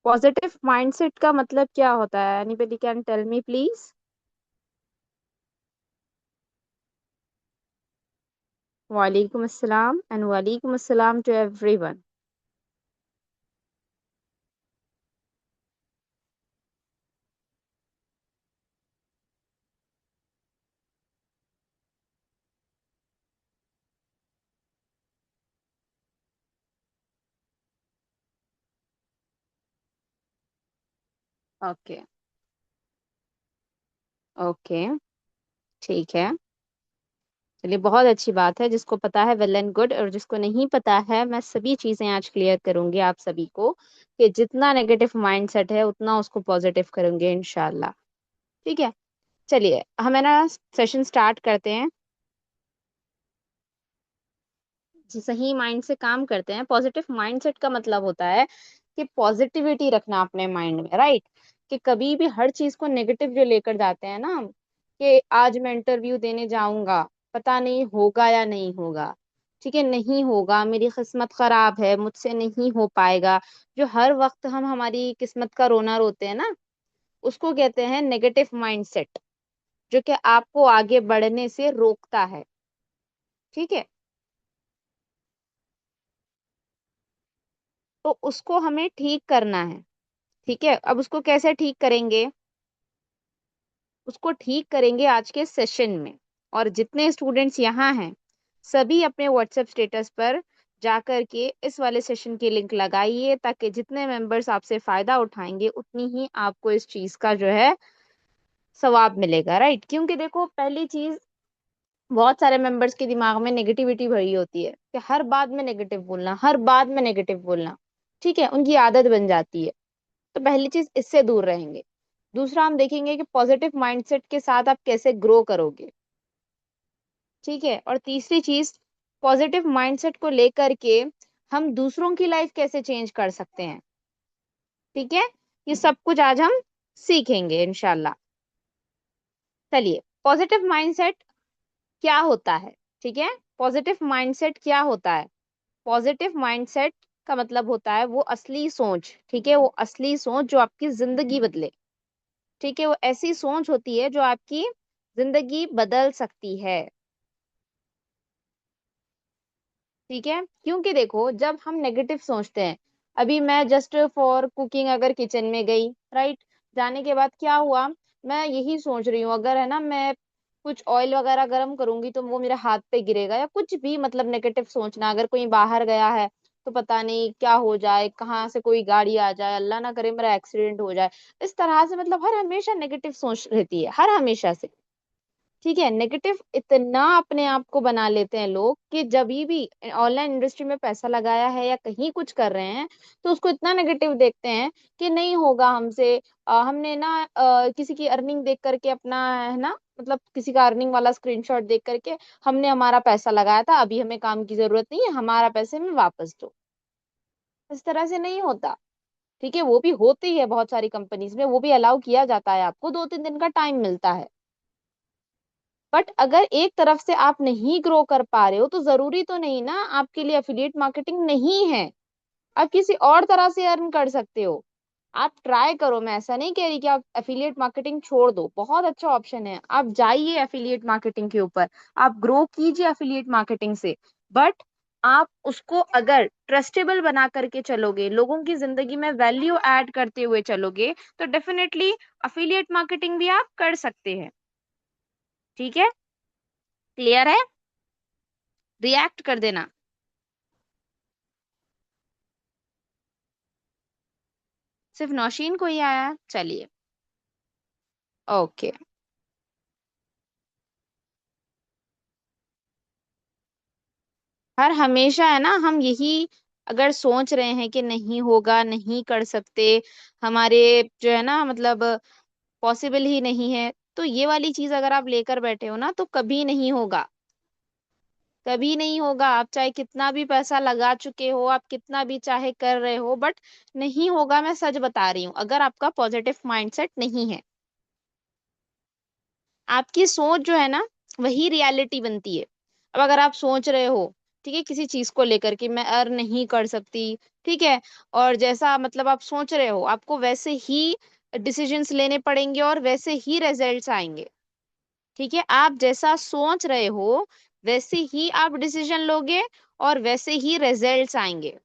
Positive mindset का मतलब क्या होता है? Anybody can tell me please? वालेकुम अस्सलाम एंड वालेकुम अस्सलाम टू एवरीवन। ओके। ओके। ठीक है। चलिए, बहुत अच्छी बात है। जिसको पता है वेल एंड गुड, और जिसको नहीं पता है मैं सभी चीजें आज क्लियर करूंगी आप सभी को, कि जितना नेगेटिव माइंडसेट है उतना उसको पॉजिटिव करूंगे इंशाल्लाह। ठीक है। चलिए हम है ना सेशन स्टार्ट करते हैं। सही माइंड से काम करते हैं। पॉजिटिव माइंडसेट का मतलब होता है कि पॉजिटिविटी रखना अपने माइंड में, राइट। कि कभी भी हर चीज को नेगेटिव जो लेकर जाते हैं ना, कि आज मैं इंटरव्यू देने जाऊंगा, पता नहीं होगा या नहीं होगा। ठीक है, नहीं होगा, मेरी किस्मत खराब है, मुझसे नहीं हो पाएगा। जो हर वक्त हम हमारी किस्मत का रोना रोते हैं ना, उसको कहते हैं नेगेटिव माइंडसेट, जो कि आपको आगे बढ़ने से रोकता है। ठीक है। तो उसको हमें ठीक करना है। ठीक है, अब उसको कैसे ठीक करेंगे? उसको ठीक करेंगे आज के सेशन में। और जितने स्टूडेंट्स यहाँ हैं, सभी अपने व्हाट्सएप स्टेटस पर जाकर के इस वाले सेशन की लिंक लगाइए, ताकि जितने मेंबर्स आपसे फायदा उठाएंगे उतनी ही आपको इस चीज का जो है सवाब मिलेगा, राइट। क्योंकि देखो, पहली चीज, बहुत सारे मेंबर्स के दिमाग में नेगेटिविटी भरी होती है कि हर बात में नेगेटिव बोलना, हर बात में नेगेटिव बोलना। ठीक है, उनकी आदत बन जाती है। तो पहली चीज, इससे दूर रहेंगे। दूसरा, हम देखेंगे कि पॉजिटिव माइंडसेट के साथ आप कैसे ग्रो करोगे। ठीक है। और तीसरी चीज, पॉजिटिव माइंडसेट को लेकर के हम दूसरों की लाइफ कैसे चेंज कर सकते हैं। ठीक है। ये सब कुछ आज हम सीखेंगे इंशाल्लाह। चलिए, पॉजिटिव माइंडसेट क्या होता है? ठीक है। पॉजिटिव माइंडसेट क्या होता है? पॉजिटिव माइंडसेट का मतलब होता है वो असली सोच। ठीक है, वो असली सोच जो आपकी जिंदगी बदले। ठीक है, वो ऐसी सोच होती है जो आपकी जिंदगी बदल सकती है। ठीक है, क्योंकि देखो, जब हम नेगेटिव सोचते हैं, अभी मैं जस्ट फॉर कुकिंग अगर किचन में गई, राइट, जाने के बाद क्या हुआ, मैं यही सोच रही हूँ, अगर है ना मैं कुछ ऑयल वगैरह गर्म करूंगी तो वो मेरे हाथ पे गिरेगा, या कुछ भी मतलब नेगेटिव सोचना। अगर कोई बाहर गया है तो पता नहीं क्या हो जाए, कहाँ से कोई गाड़ी आ जाए, अल्लाह ना करे मेरा एक्सीडेंट हो जाए। इस तरह से मतलब हर हमेशा नेगेटिव सोच रहती है, हर हमेशा से। ठीक है, नेगेटिव इतना अपने आप को बना लेते हैं लोग, कि जब भी ऑनलाइन इंडस्ट्री में पैसा लगाया है या कहीं कुछ कर रहे हैं, तो उसको इतना नेगेटिव देखते हैं कि नहीं होगा हमसे। हमने ना किसी की अर्निंग देख करके अपना, है ना, मतलब किसी का अर्निंग वाला स्क्रीनशॉट देख करके हमने हमारा पैसा लगाया था, अभी हमें काम की जरूरत नहीं है, हमारा पैसे हमें वापस दो। इस तरह से नहीं होता। ठीक है, वो भी होती है बहुत सारी कंपनीज में, वो भी अलाउ किया जाता है, आपको 2-3 दिन का टाइम मिलता है। बट अगर एक तरफ से आप नहीं ग्रो कर पा रहे हो, तो जरूरी तो नहीं ना आपके लिए एफिलिएट मार्केटिंग नहीं है। आप किसी और तरह से अर्न कर सकते हो। आप ट्राई करो, मैं ऐसा नहीं कह रही कि आप एफिलिएट मार्केटिंग छोड़ दो, बहुत अच्छा ऑप्शन है, आप जाइए एफिलिएट मार्केटिंग के ऊपर, आप ग्रो कीजिए एफिलिएट मार्केटिंग से। बट आप उसको अगर ट्रस्टेबल बना करके चलोगे, लोगों की जिंदगी में वैल्यू ऐड करते हुए चलोगे, तो डेफिनेटली एफिलिएट मार्केटिंग भी आप कर सकते हैं। ठीक है, क्लियर है? रिएक्ट कर देना। सिर्फ नौशीन को ही आया है? चलिए। ओके। हर हमेशा है ना, हम यही अगर सोच रहे हैं कि नहीं होगा, नहीं कर सकते, हमारे जो है ना मतलब पॉसिबल ही नहीं है, तो ये वाली चीज अगर आप लेकर बैठे हो ना, तो कभी नहीं होगा। कभी नहीं होगा। आप चाहे कितना भी पैसा लगा चुके हो, आप कितना भी चाहे कर रहे हो, बट नहीं होगा। मैं सच बता रही हूँ, अगर आपका पॉजिटिव माइंडसेट नहीं है। आपकी सोच जो है ना, वही रियलिटी बनती है। अब अगर आप सोच रहे हो, ठीक है, किसी चीज को लेकर कि मैं अर्न नहीं कर सकती, ठीक है। और जैसा मतलब आप सोच रहे हो, आपको वैसे ही डिसीजंस लेने पड़ेंगे और वैसे ही रिजल्ट्स आएंगे। ठीक है, आप जैसा सोच रहे हो वैसे ही आप डिसीजन लोगे और वैसे ही रिजल्ट्स आएंगे।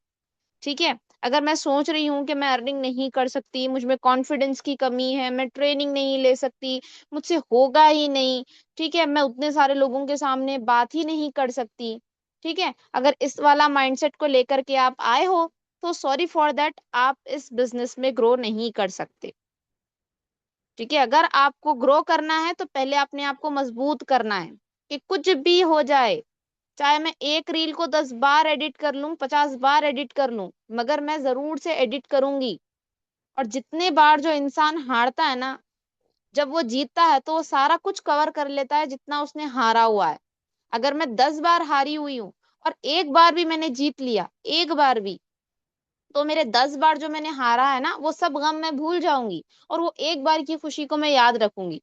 ठीक है। अगर मैं सोच रही हूँ कि मैं अर्निंग नहीं कर सकती, मुझ में कॉन्फिडेंस की कमी है, मैं ट्रेनिंग नहीं ले सकती, मुझसे होगा ही नहीं, ठीक है, मैं उतने सारे लोगों के सामने बात ही नहीं कर सकती, ठीक है, अगर इस वाला माइंडसेट को लेकर के आप आए हो, तो सॉरी फॉर दैट, आप इस बिजनेस में ग्रो नहीं कर सकते। ठीक है, अगर आपको ग्रो करना है तो पहले अपने आप को मजबूत करना है, कि कुछ भी हो जाए, चाहे मैं एक रील को 10 बार एडिट कर लूं, 50 बार एडिट कर लूं, मगर मैं जरूर से एडिट करूंगी। और जितने बार जो इंसान हारता है ना, जब वो जीतता है तो वो सारा कुछ कवर कर लेता है जितना उसने हारा हुआ है। अगर मैं 10 बार हारी हुई हूँ और एक बार भी मैंने जीत लिया, एक बार भी, तो मेरे 10 बार जो मैंने हारा है ना, वो सब गम मैं भूल जाऊंगी और वो एक बार की खुशी को मैं याद रखूंगी।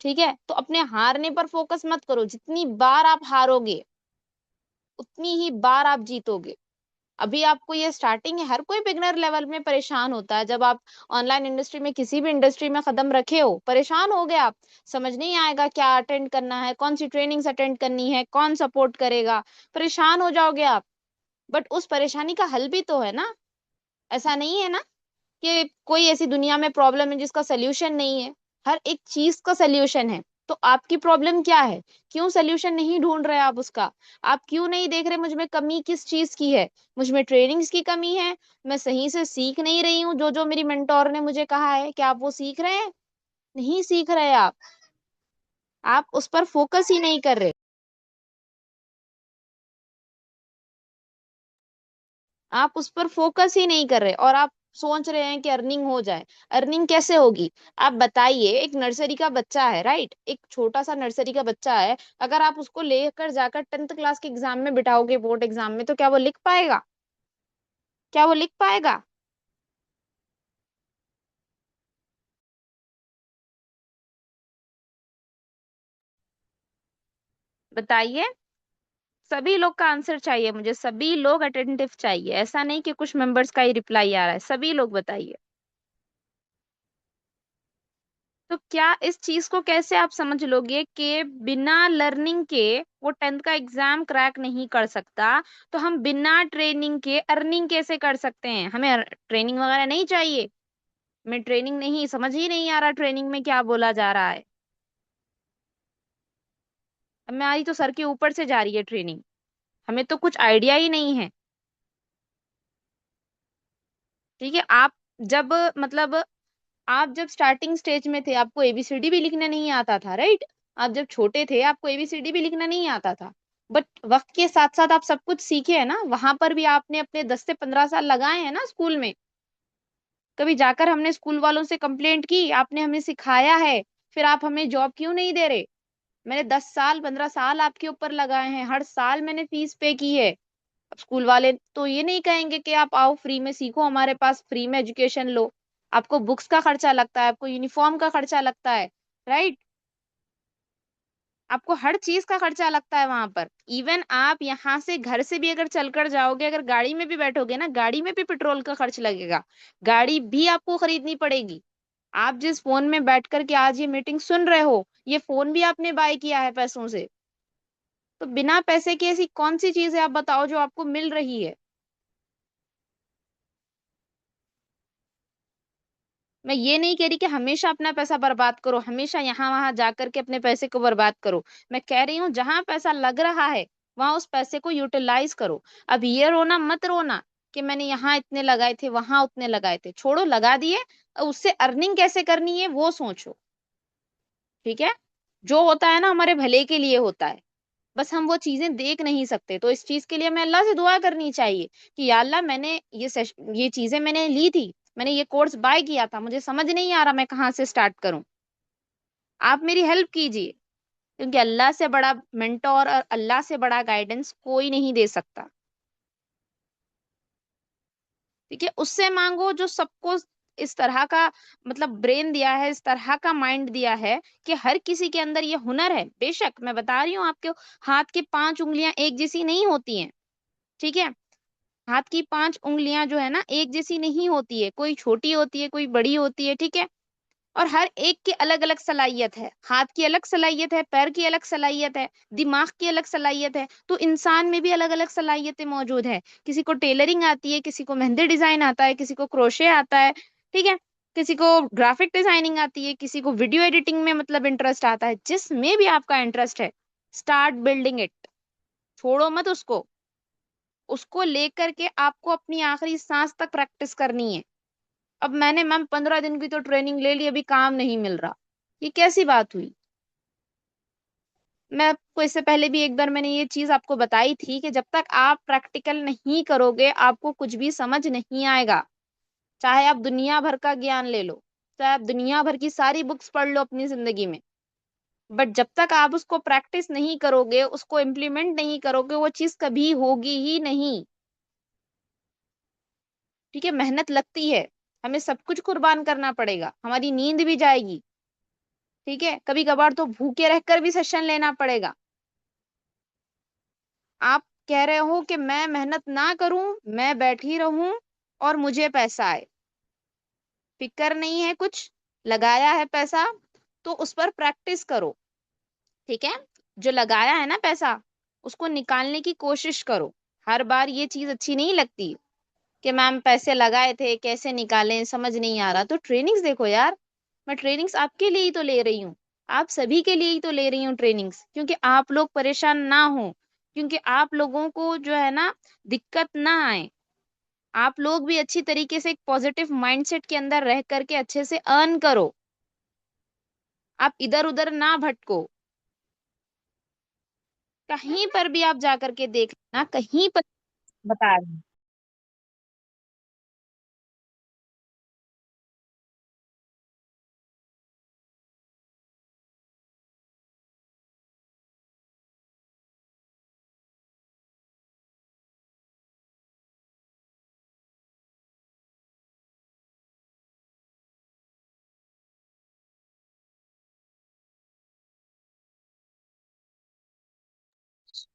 ठीक है, तो अपने हारने पर फोकस मत करो, जितनी बार आप हारोगे उतनी ही बार आप जीतोगे। अभी आपको ये स्टार्टिंग है, हर कोई बिगनर लेवल में परेशान होता है। जब आप ऑनलाइन इंडस्ट्री में किसी भी इंडस्ट्री में कदम रखे हो, परेशान हो गए आप, समझ नहीं आएगा क्या अटेंड करना है, कौन सी ट्रेनिंग्स अटेंड करनी है, कौन सपोर्ट करेगा, परेशान हो जाओगे आप। बट उस परेशानी का हल भी तो है ना। ऐसा नहीं है ना कि कोई ऐसी दुनिया में प्रॉब्लम है जिसका सोल्यूशन नहीं है। हर एक चीज का सोल्यूशन है। तो आपकी प्रॉब्लम क्या है? क्यों सोल्यूशन नहीं ढूंढ रहे आप उसका? आप क्यों नहीं देख रहे मुझ में कमी किस चीज की है? मुझ में ट्रेनिंग्स की कमी है, मैं सही से सीख नहीं रही हूँ, जो जो मेरी मेंटोर ने मुझे कहा है, क्या आप वो सीख रहे हैं? नहीं सीख रहे आप उस पर फोकस ही नहीं कर रहे। आप उस पर फोकस ही नहीं कर रहे और आप सोच रहे हैं कि अर्निंग हो जाए। अर्निंग कैसे होगी? आप बताइए, एक नर्सरी का बच्चा है, राइट, एक छोटा सा नर्सरी का बच्चा है, अगर आप उसको लेकर जाकर 10th क्लास के एग्जाम में बिठाओगे, बोर्ड एग्जाम में, तो क्या वो लिख पाएगा? क्या वो लिख पाएगा? बताइए। सभी लोग का आंसर चाहिए मुझे, सभी लोग अटेंटिव चाहिए, ऐसा नहीं कि कुछ मेंबर्स का ही रिप्लाई आ रहा है, सभी लोग बताइए। तो क्या इस चीज को कैसे आप समझ लोगे कि बिना लर्निंग के वो 10th का एग्जाम क्रैक नहीं कर सकता, तो हम बिना ट्रेनिंग के अर्निंग कैसे कर सकते हैं? हमें ट्रेनिंग वगैरह नहीं चाहिए। मैं ट्रेनिंग नहीं, समझ ही नहीं आ रहा ट्रेनिंग में क्या बोला जा रहा है। हमारी तो सर के ऊपर से जा रही है ट्रेनिंग, हमें तो कुछ आइडिया ही नहीं है। ठीक है, आप जब मतलब आप जब स्टार्टिंग स्टेज में थे, आपको एबीसीडी भी लिखना नहीं आता था, राइट? आप जब छोटे थे, आपको एबीसीडी भी लिखना नहीं आता था। बट वक्त के साथ साथ आप सब कुछ सीखे हैं ना, वहां पर भी आपने अपने 10 से 15 साल लगाए हैं ना स्कूल में। कभी जाकर हमने स्कूल वालों से कंप्लेंट की, आपने हमें सिखाया है, फिर आप हमें जॉब क्यों नहीं दे रहे? मैंने 10 साल 15 साल आपके ऊपर लगाए हैं, हर साल मैंने फीस पे की है। अब स्कूल वाले तो ये नहीं कहेंगे कि आप आओ फ्री में सीखो, हमारे पास फ्री में एजुकेशन लो। आपको बुक्स का खर्चा लगता है, आपको यूनिफॉर्म का खर्चा लगता है, राइट? आपको हर चीज का खर्चा लगता है वहां पर। इवन आप यहाँ से घर से भी अगर चलकर जाओगे, अगर गाड़ी में भी बैठोगे ना, गाड़ी में भी पेट्रोल का खर्च लगेगा, गाड़ी भी आपको खरीदनी पड़ेगी। आप जिस फोन में बैठ करके आज ये मीटिंग सुन रहे हो, ये फोन भी आपने बाय किया है पैसों से। तो बिना पैसे की ऐसी कौन सी चीज है, आप बताओ, जो आपको मिल रही है? मैं ये नहीं कह रही कि हमेशा अपना पैसा बर्बाद करो, हमेशा यहाँ वहां जाकर के अपने पैसे को बर्बाद करो। मैं कह रही हूँ जहां पैसा लग रहा है वहां उस पैसे को यूटिलाइज करो। अब ये रोना मत रोना कि मैंने यहाँ इतने लगाए थे, वहां उतने लगाए थे, छोड़ो, लगा दिए। अब उससे अर्निंग कैसे करनी है वो सोचो। ठीक है, जो होता है ना हमारे भले के लिए होता है, बस हम वो चीजें देख नहीं सकते। तो इस चीज के लिए हमें अल्लाह से दुआ करनी चाहिए कि या अल्लाह, मैंने ये चीजें मैंने ली थी, मैंने ये कोर्स बाय किया था, मुझे समझ नहीं आ रहा मैं कहाँ से स्टार्ट करूं, आप मेरी हेल्प कीजिए। क्योंकि अल्लाह से बड़ा मेंटोर और अल्लाह से बड़ा गाइडेंस कोई नहीं दे सकता। ठीक है, उससे मांगो जो सबको इस तरह का मतलब ब्रेन दिया है, इस तरह का माइंड दिया है कि हर किसी के अंदर ये हुनर है। बेशक मैं बता रही हूँ आपके हाथ की 5 उंगलियां एक जैसी नहीं होती हैं। ठीक है, हाथ की 5 उंगलियां जो है ना एक जैसी नहीं होती है, कोई छोटी होती है, कोई बड़ी होती है, ठीक है। और हर एक की अलग अलग सलाहियत है, हाथ की अलग सलाहियत है, पैर की अलग सलाहियत है, दिमाग की अलग सलाहियत है। तो इंसान में भी अलग अलग सलाहियतें मौजूद है। किसी को टेलरिंग आती है, किसी को मेहंदी डिजाइन आता है, किसी को क्रोशे आता है, ठीक है। किसी को ग्राफिक डिजाइनिंग आती है, किसी को वीडियो एडिटिंग में मतलब इंटरेस्ट आता है। जिसमें भी आपका इंटरेस्ट है, स्टार्ट बिल्डिंग इट। छोड़ो मत उसको। उसको लेकर के आपको अपनी आखिरी सांस तक प्रैक्टिस करनी है। अब मैंने मैम 15 दिन की तो ट्रेनिंग ले ली, अभी काम नहीं मिल रहा, ये कैसी बात हुई? मैं आपको इससे पहले भी एक बार मैंने ये चीज आपको बताई थी कि जब तक आप प्रैक्टिकल नहीं करोगे आपको कुछ भी समझ नहीं आएगा। चाहे आप दुनिया भर का ज्ञान ले लो, चाहे आप दुनिया भर की सारी बुक्स पढ़ लो अपनी जिंदगी में, बट जब तक आप उसको प्रैक्टिस नहीं करोगे, उसको इम्प्लीमेंट नहीं करोगे, वो चीज कभी होगी ही नहीं। ठीक है, मेहनत लगती है, हमें सब कुछ कुर्बान करना पड़ेगा, हमारी नींद भी जाएगी, ठीक है, कभी कभार तो भूखे रहकर भी सेशन लेना पड़ेगा। आप कह रहे हो कि मैं मेहनत ना करूं, मैं बैठी रहूं और मुझे पैसा आए, फिक्र नहीं है कुछ, लगाया है पैसा तो उस पर प्रैक्टिस करो, ठीक है। जो लगाया है ना पैसा, उसको निकालने की कोशिश करो। हर बार ये चीज अच्छी नहीं लगती कि मैम पैसे लगाए थे कैसे निकालें समझ नहीं आ रहा, तो ट्रेनिंग्स देखो यार। मैं ट्रेनिंग्स आपके लिए ही तो ले रही हूँ, आप सभी के लिए ही तो ले रही हूँ ट्रेनिंग्स, क्योंकि आप लोग परेशान ना हो, क्योंकि आप लोगों को जो है ना दिक्कत ना आए, आप लोग भी अच्छी तरीके से एक पॉजिटिव माइंडसेट के अंदर रह करके अच्छे से अर्न करो, आप इधर उधर ना भटको। कहीं पर भी आप जा करके देखना, कहीं पर बता रही हूँ,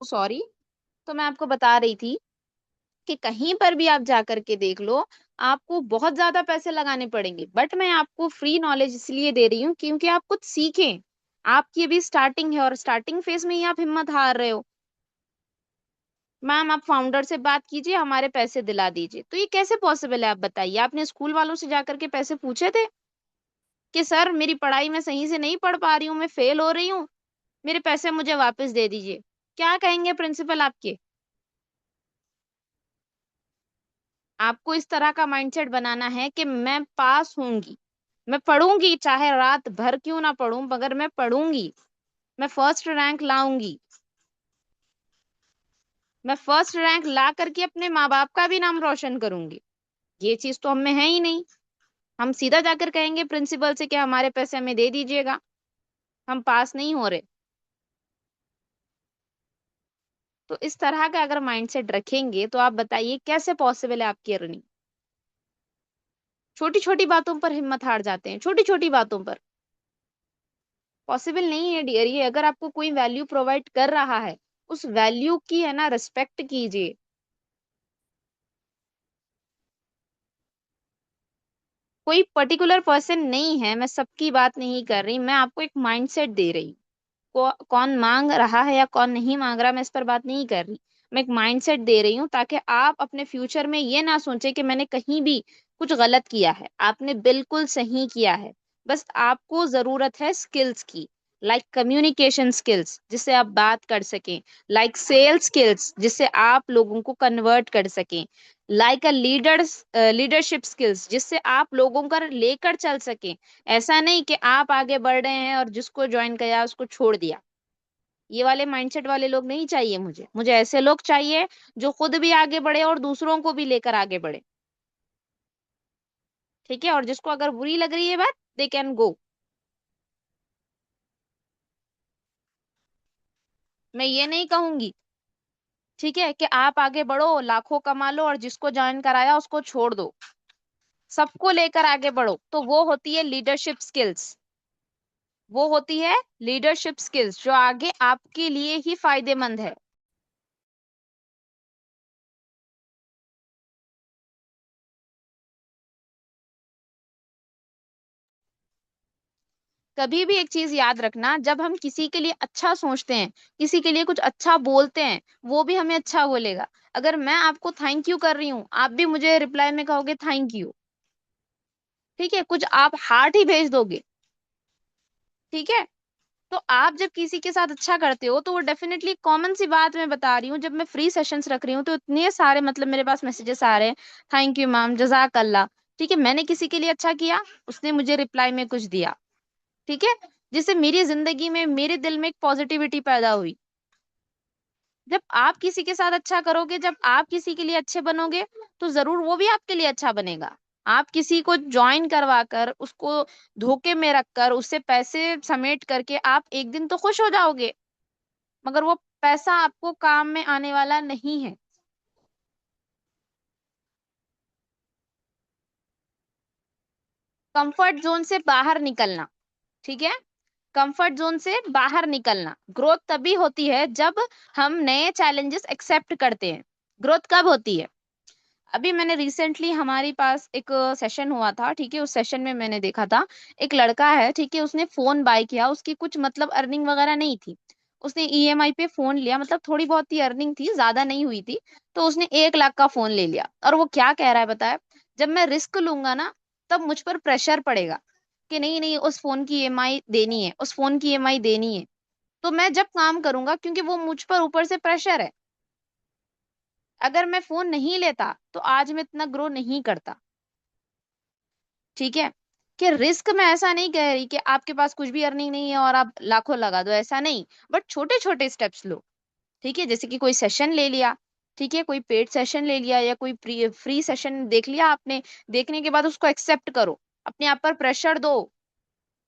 सॉरी। तो मैं आपको बता रही थी कि कहीं पर भी आप जा करके देख लो, आपको बहुत ज्यादा पैसे लगाने पड़ेंगे, बट मैं आपको फ्री नॉलेज इसलिए दे रही हूँ क्योंकि आप कुछ सीखें। आपकी अभी स्टार्टिंग है और स्टार्टिंग फेज में ही आप हिम्मत हार रहे हो। मैम आप फाउंडर से बात कीजिए, हमारे पैसे दिला दीजिए, तो ये कैसे पॉसिबल है? आप बताइए, आपने स्कूल वालों से जाकर के पैसे पूछे थे कि सर मेरी पढ़ाई में सही से नहीं पढ़ पा रही हूँ, मैं फेल हो रही हूँ, मेरे पैसे मुझे वापस दे दीजिए? क्या कहेंगे प्रिंसिपल आपके? आपको इस तरह का माइंडसेट बनाना है कि मैं पास होंगी, मैं पढ़ूंगी, चाहे रात भर क्यों ना पढ़ूं, मगर मैं पढ़ूंगी, मैं फर्स्ट रैंक लाऊंगी। मैं फर्स्ट रैंक ला करके अपने माँ बाप का भी नाम रोशन करूंगी। ये चीज तो हम में है ही नहीं। हम सीधा जाकर कहेंगे प्रिंसिपल से कि हमारे पैसे हमें दे दीजिएगा, हम पास नहीं हो रहे। तो इस तरह का अगर माइंडसेट रखेंगे तो आप बताइए कैसे पॉसिबल है आपकी अर्निंग? छोटी छोटी बातों पर हिम्मत हार जाते हैं, छोटी छोटी बातों पर। पॉसिबल नहीं है डियर, ये अगर आपको कोई वैल्यू प्रोवाइड कर रहा है, उस वैल्यू की है ना रिस्पेक्ट कीजिए। कोई पर्टिकुलर पर्सन नहीं है, मैं सबकी बात नहीं कर रही, मैं आपको एक माइंडसेट दे रही हूँ। कौन मांग रहा है या कौन नहीं मांग रहा, मैं इस पर बात नहीं कर रही। मैं एक माइंडसेट दे रही हूँ ताकि आप अपने फ्यूचर में ये ना सोचे कि मैंने कहीं भी कुछ गलत किया है। आपने बिल्कुल सही किया है। बस आपको जरूरत है स्किल्स की, लाइक कम्युनिकेशन स्किल्स जिससे आप बात कर सकें, लाइक सेल्स स्किल्स जिससे आप लोगों को कन्वर्ट कर सकें, लाइक अ लीडरशिप स्किल्स जिससे आप लोगों को लेकर चल सकें। ऐसा नहीं कि आप आगे बढ़ रहे हैं और जिसको ज्वाइन किया उसको छोड़ दिया। ये वाले माइंडसेट वाले लोग नहीं चाहिए मुझे। मुझे ऐसे लोग चाहिए जो खुद भी आगे बढ़े और दूसरों को भी लेकर आगे बढ़े, ठीक है। और जिसको अगर बुरी लग रही है बात, दे कैन गो। मैं ये नहीं कहूंगी, ठीक है, कि आप आगे बढ़ो लाखों कमा लो और जिसको ज्वाइन कराया उसको छोड़ दो। सबको लेकर आगे बढ़ो, तो वो होती है लीडरशिप स्किल्स। वो होती है लीडरशिप स्किल्स जो आगे आपके लिए ही फायदेमंद है। कभी भी एक चीज याद रखना, जब हम किसी के लिए अच्छा सोचते हैं, किसी के लिए कुछ अच्छा बोलते हैं, वो भी हमें अच्छा बोलेगा। अगर मैं आपको थैंक यू कर रही हूँ, आप भी मुझे रिप्लाई में कहोगे थैंक यू। ठीक है, कुछ आप हार्ट ही भेज दोगे। ठीक है। तो आप जब किसी के साथ अच्छा करते हो तो वो डेफिनेटली, कॉमन सी बात मैं बता रही हूँ, जब मैं फ्री सेशंस रख रही हूँ तो इतने सारे मतलब मेरे पास मैसेजेस आ रहे हैं, थैंक यू मैम, जजाक अल्लाह। ठीक है, मैंने किसी के लिए अच्छा किया, उसने मुझे रिप्लाई में कुछ दिया। ठीक है, जिससे मेरी जिंदगी में, मेरे दिल में एक पॉजिटिविटी पैदा हुई। जब आप किसी के साथ अच्छा करोगे, जब आप किसी के लिए अच्छे बनोगे, तो जरूर वो भी आपके लिए अच्छा बनेगा। आप किसी को ज्वाइन करवा कर, उसको धोखे में रखकर, उससे पैसे समेट करके आप एक दिन तो खुश हो जाओगे, मगर वो पैसा आपको काम में आने वाला नहीं है। कंफर्ट जोन से बाहर निकलना। ठीक है, कंफर्ट जोन से बाहर निकलना, ग्रोथ तभी होती है जब हम नए चैलेंजेस एक्सेप्ट करते हैं। ग्रोथ कब होती है? अभी मैंने रिसेंटली, हमारे पास एक सेशन हुआ था। ठीक है, उस सेशन में मैंने देखा था, एक लड़का है, ठीक है, उसने फोन बाय किया, उसकी कुछ मतलब अर्निंग वगैरह नहीं थी। उसने ईएमआई पे फोन लिया, मतलब थोड़ी बहुत ही अर्निंग थी, ज्यादा नहीं हुई थी। तो उसने 1 लाख का फोन ले लिया, और वो क्या कह रहा है बताया, जब मैं रिस्क लूंगा ना, तब मुझ पर प्रेशर पड़ेगा कि नहीं नहीं, उस फोन की ईएमआई देनी है, उस फोन की ईएमआई देनी है। तो मैं जब काम करूंगा, क्योंकि वो मुझ पर ऊपर से प्रेशर है, अगर मैं फोन नहीं लेता तो आज मैं इतना ग्रो नहीं करता। ठीक है, कि रिस्क में ऐसा नहीं कह रही कि आपके पास कुछ भी अर्निंग नहीं है और आप लाखों लगा दो, ऐसा नहीं। बट छोटे छोटे स्टेप्स लो। ठीक है, जैसे कि कोई सेशन ले लिया, ठीक है, कोई पेड सेशन ले लिया, या कोई फ्री सेशन देख लिया आपने, देखने के बाद उसको एक्सेप्ट करो, अपने आप पर प्रेशर दो।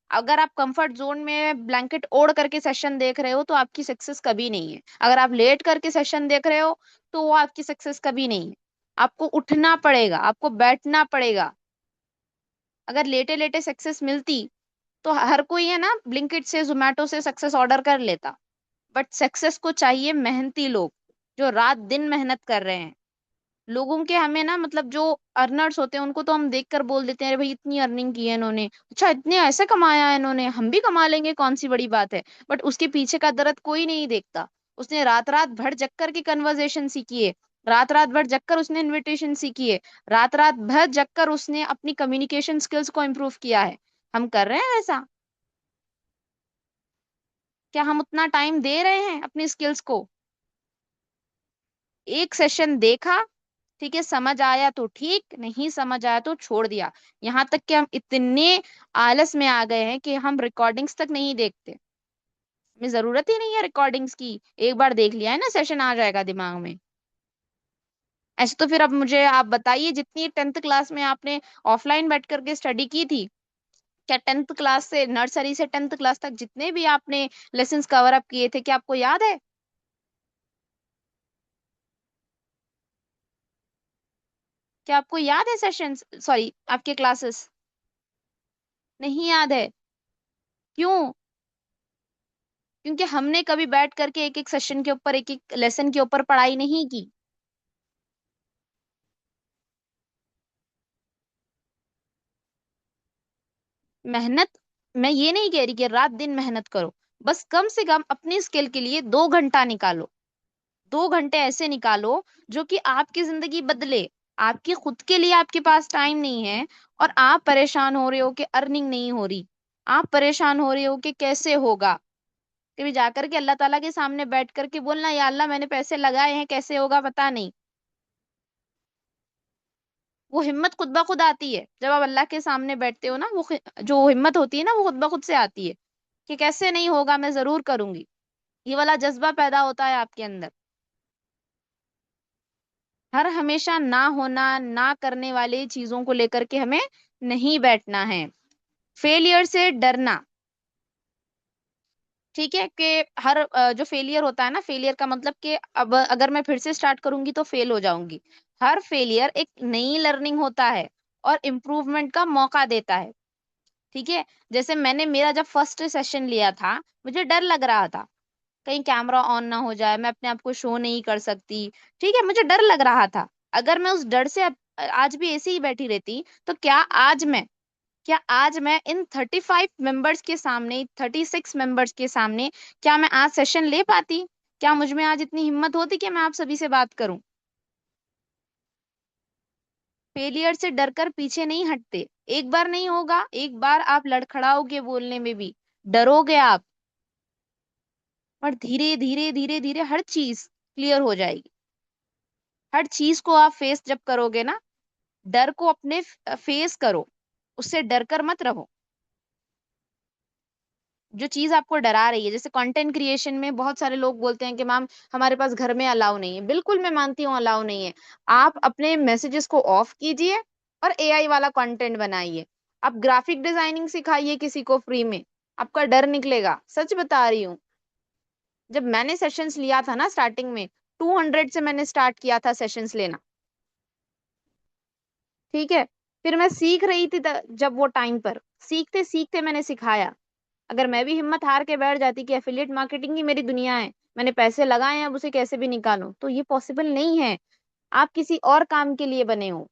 अगर आप कंफर्ट जोन में ब्लैंकेट ओढ़ करके सेशन देख रहे हो तो आपकी सक्सेस कभी नहीं है। अगर आप लेट करके सेशन देख रहे हो तो वो आपकी सक्सेस कभी नहीं है। आपको उठना पड़ेगा, आपको बैठना पड़ेगा। अगर लेटे लेटे सक्सेस मिलती तो हर कोई है ना, ब्लिंकिट से, जोमेटो से सक्सेस ऑर्डर कर लेता। बट सक्सेस को चाहिए मेहनती लोग, जो रात दिन मेहनत कर रहे हैं। लोगों के, हमें ना मतलब जो अर्नर्स होते हैं उनको तो हम देख कर बोल देते हैं, अरे भाई इतनी अर्निंग की है इन्होंने, अच्छा इतने ऐसे कमाया है इन्होंने, हम भी कमा लेंगे, कौन सी बड़ी बात है। बट उसके पीछे का दर्द कोई नहीं देखता। उसने रात रात भर जग कर के कन्वर्जेशन सीखी है, रात रात भर जग कर उसने इनविटेशन सीखी है, रात रात भर जग कर उसने अपनी कम्युनिकेशन स्किल्स को इम्प्रूव किया है। हम कर रहे हैं ऐसा? क्या हम उतना टाइम दे रहे हैं अपनी स्किल्स को? एक सेशन देखा, ठीक है, समझ आया तो ठीक, नहीं समझ आया तो छोड़ दिया। यहाँ तक कि हम इतने आलस में आ गए हैं कि हम रिकॉर्डिंग्स तक नहीं देखते। हमें जरूरत ही नहीं है रिकॉर्डिंग्स की, एक बार देख लिया है ना, सेशन आ जाएगा दिमाग में। ऐसे तो फिर अब मुझे आप बताइए, जितनी 10th क्लास में आपने ऑफलाइन बैठ करके स्टडी की थी, क्या 10th क्लास से, नर्सरी से 10th क्लास तक जितने भी आपने लेसन्स कवर अप किए थे, क्या आपको याद है? क्या आपको याद है सेशंस, सॉरी आपके क्लासेस? नहीं याद है? क्यों? क्योंकि हमने कभी बैठ करके एक एक सेशन के ऊपर, एक एक लेसन के ऊपर पढ़ाई नहीं की। मेहनत, मैं ये नहीं कह रही कि रात दिन मेहनत करो, बस कम से कम अपनी स्किल के लिए 2 घंटा निकालो। 2 घंटे ऐसे निकालो जो कि आपकी जिंदगी बदले। आपकी खुद के लिए आपके पास टाइम नहीं है, और आप परेशान हो रहे हो कि अर्निंग नहीं हो रही, आप परेशान हो रहे हो कि कैसे होगा। कभी जाकर के अल्लाह ताला के सामने बैठ करके बोलना, या अल्लाह मैंने पैसे लगाए हैं, कैसे होगा पता नहीं। वो हिम्मत खुद ब खुद आती है जब आप अल्लाह के सामने बैठते हो ना, जो हिम्मत होती है ना, वो खुद ब खुद से आती है कि कैसे नहीं होगा, मैं जरूर करूंगी। ये वाला जज्बा पैदा होता है आपके अंदर। हर हमेशा ना होना, ना करने वाली चीजों को लेकर के हमें नहीं बैठना है। फेलियर से डरना। ठीक है, कि हर जो फेलियर होता है ना, फेलियर का मतलब कि अब अगर मैं फिर से स्टार्ट करूंगी तो फेल हो जाऊंगी। हर फेलियर एक नई लर्निंग होता है, और इम्प्रूवमेंट का मौका देता है। ठीक है, जैसे मैंने, मेरा जब फर्स्ट सेशन लिया था, मुझे डर लग रहा था कहीं कैमरा ऑन ना हो जाए, मैं अपने आप को शो नहीं कर सकती। ठीक है, मुझे डर लग रहा था। अगर मैं उस डर से आज भी ऐसे ही बैठी रहती, तो क्या आज मैं क्या आज मैं इन 35 मेंबर्स के सामने, 36 मेंबर्स के सामने, क्या मैं आज सेशन ले पाती? क्या मुझ में आज इतनी हिम्मत होती कि मैं आप सभी से बात करूं? फेलियर से डरकर पीछे नहीं हटते। एक बार नहीं होगा, एक बार आप लड़खड़ाओगे बोलने में भी, डरोगे आप, पर धीरे धीरे धीरे धीरे हर चीज क्लियर हो जाएगी। हर चीज को आप फेस जब करोगे ना, डर को अपने फेस करो, उससे डर कर मत रहो। जो चीज आपको डरा रही है, जैसे कंटेंट क्रिएशन में बहुत सारे लोग बोलते हैं कि मैम हमारे पास घर में अलाउ नहीं है। बिल्कुल मैं मानती हूँ अलाउ नहीं है। आप अपने मैसेजेस को ऑफ कीजिए और एआई वाला कंटेंट बनाइए। आप ग्राफिक डिजाइनिंग सिखाइए किसी को फ्री में, आपका डर निकलेगा। सच बता रही हूँ। जब मैंने सेशंस लिया था ना स्टार्टिंग में, 200 से मैंने स्टार्ट किया था सेशंस लेना। ठीक है। फिर मैं सीख रही थी जब वो टाइम पर सीखते सीखते मैंने सिखाया। अगर मैं भी हिम्मत हार के बैठ जाती कि एफिलिएट मार्केटिंग ही मेरी दुनिया है, मैंने पैसे लगाए हैं अब उसे कैसे भी निकालूं, तो ये पॉसिबल नहीं है। आप किसी और काम के लिए बने हो।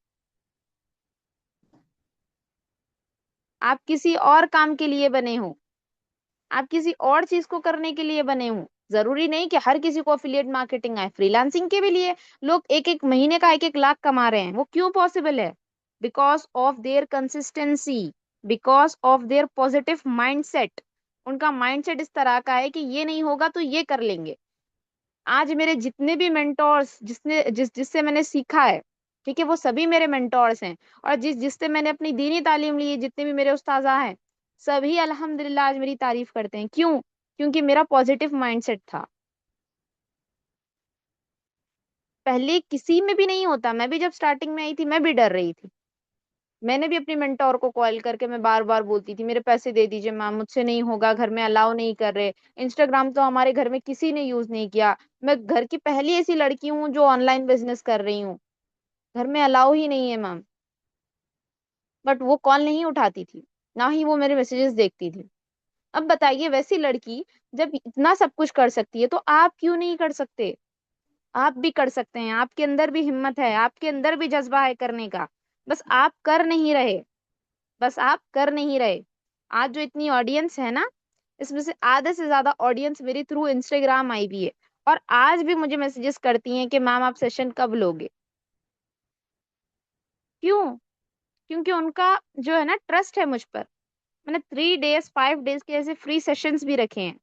आप किसी और काम के लिए बने हो। आप किसी और चीज को करने के लिए बने हो। जरूरी नहीं कि हर किसी को एफिलिएट मार्केटिंग आए। फ्रीलांसिंग के भी लिए लोग एक एक महीने का 1-1 लाख कमा रहे हैं। वो क्यों पॉसिबल है? Because of their consistency, because of their positive mindset. उनका माइंडसेट इस तरह का है कि ये नहीं होगा तो ये कर लेंगे। आज मेरे जितने भी मेंटोर्स, जिससे मैंने सीखा है, ठीक है, वो सभी मेरे मेंटोर्स हैं। और जिससे मैंने अपनी दीनी तालीम ली है, जितने भी मेरे उस्ताजा हैं, सभी अल्हम्दुलिल्लाह आज मेरी तारीफ करते हैं। क्यों? क्योंकि मेरा पॉजिटिव माइंडसेट था। पहले किसी में भी नहीं होता। मैं भी जब स्टार्टिंग में आई थी, मैं भी डर रही थी। मैंने भी अपनी मेंटोर को कॉल करके मैं बार बार बोलती थी मेरे पैसे दे दीजिए मैम, मुझसे नहीं होगा, घर में अलाउ नहीं कर रहे। इंस्टाग्राम तो हमारे घर में किसी ने यूज नहीं किया। मैं घर की पहली ऐसी लड़की हूँ जो ऑनलाइन बिजनेस कर रही हूँ। घर में अलाउ ही नहीं है मैम। बट वो कॉल नहीं उठाती थी, ना ही वो मेरे मैसेजेस देखती थी। अब बताइए, वैसी लड़की जब इतना सब कुछ कर सकती है, तो आप क्यों नहीं कर सकते? आप भी कर सकते हैं। आपके अंदर भी हिम्मत है, आपके अंदर भी जज्बा है करने का। बस आप कर नहीं रहे। बस आप कर नहीं रहे। आज जो इतनी ऑडियंस है ना, इसमें से आधे से ज्यादा ऑडियंस मेरे थ्रू इंस्टाग्राम आई भी है। और आज भी मुझे मैसेजेस करती हैं कि मैम आप सेशन कब लोगे। क्यों? क्योंकि उनका जो है ना ट्रस्ट है मुझ पर। मैंने 3 डेज 5 डेज के ऐसे फ्री सेशंस भी रखे हैं।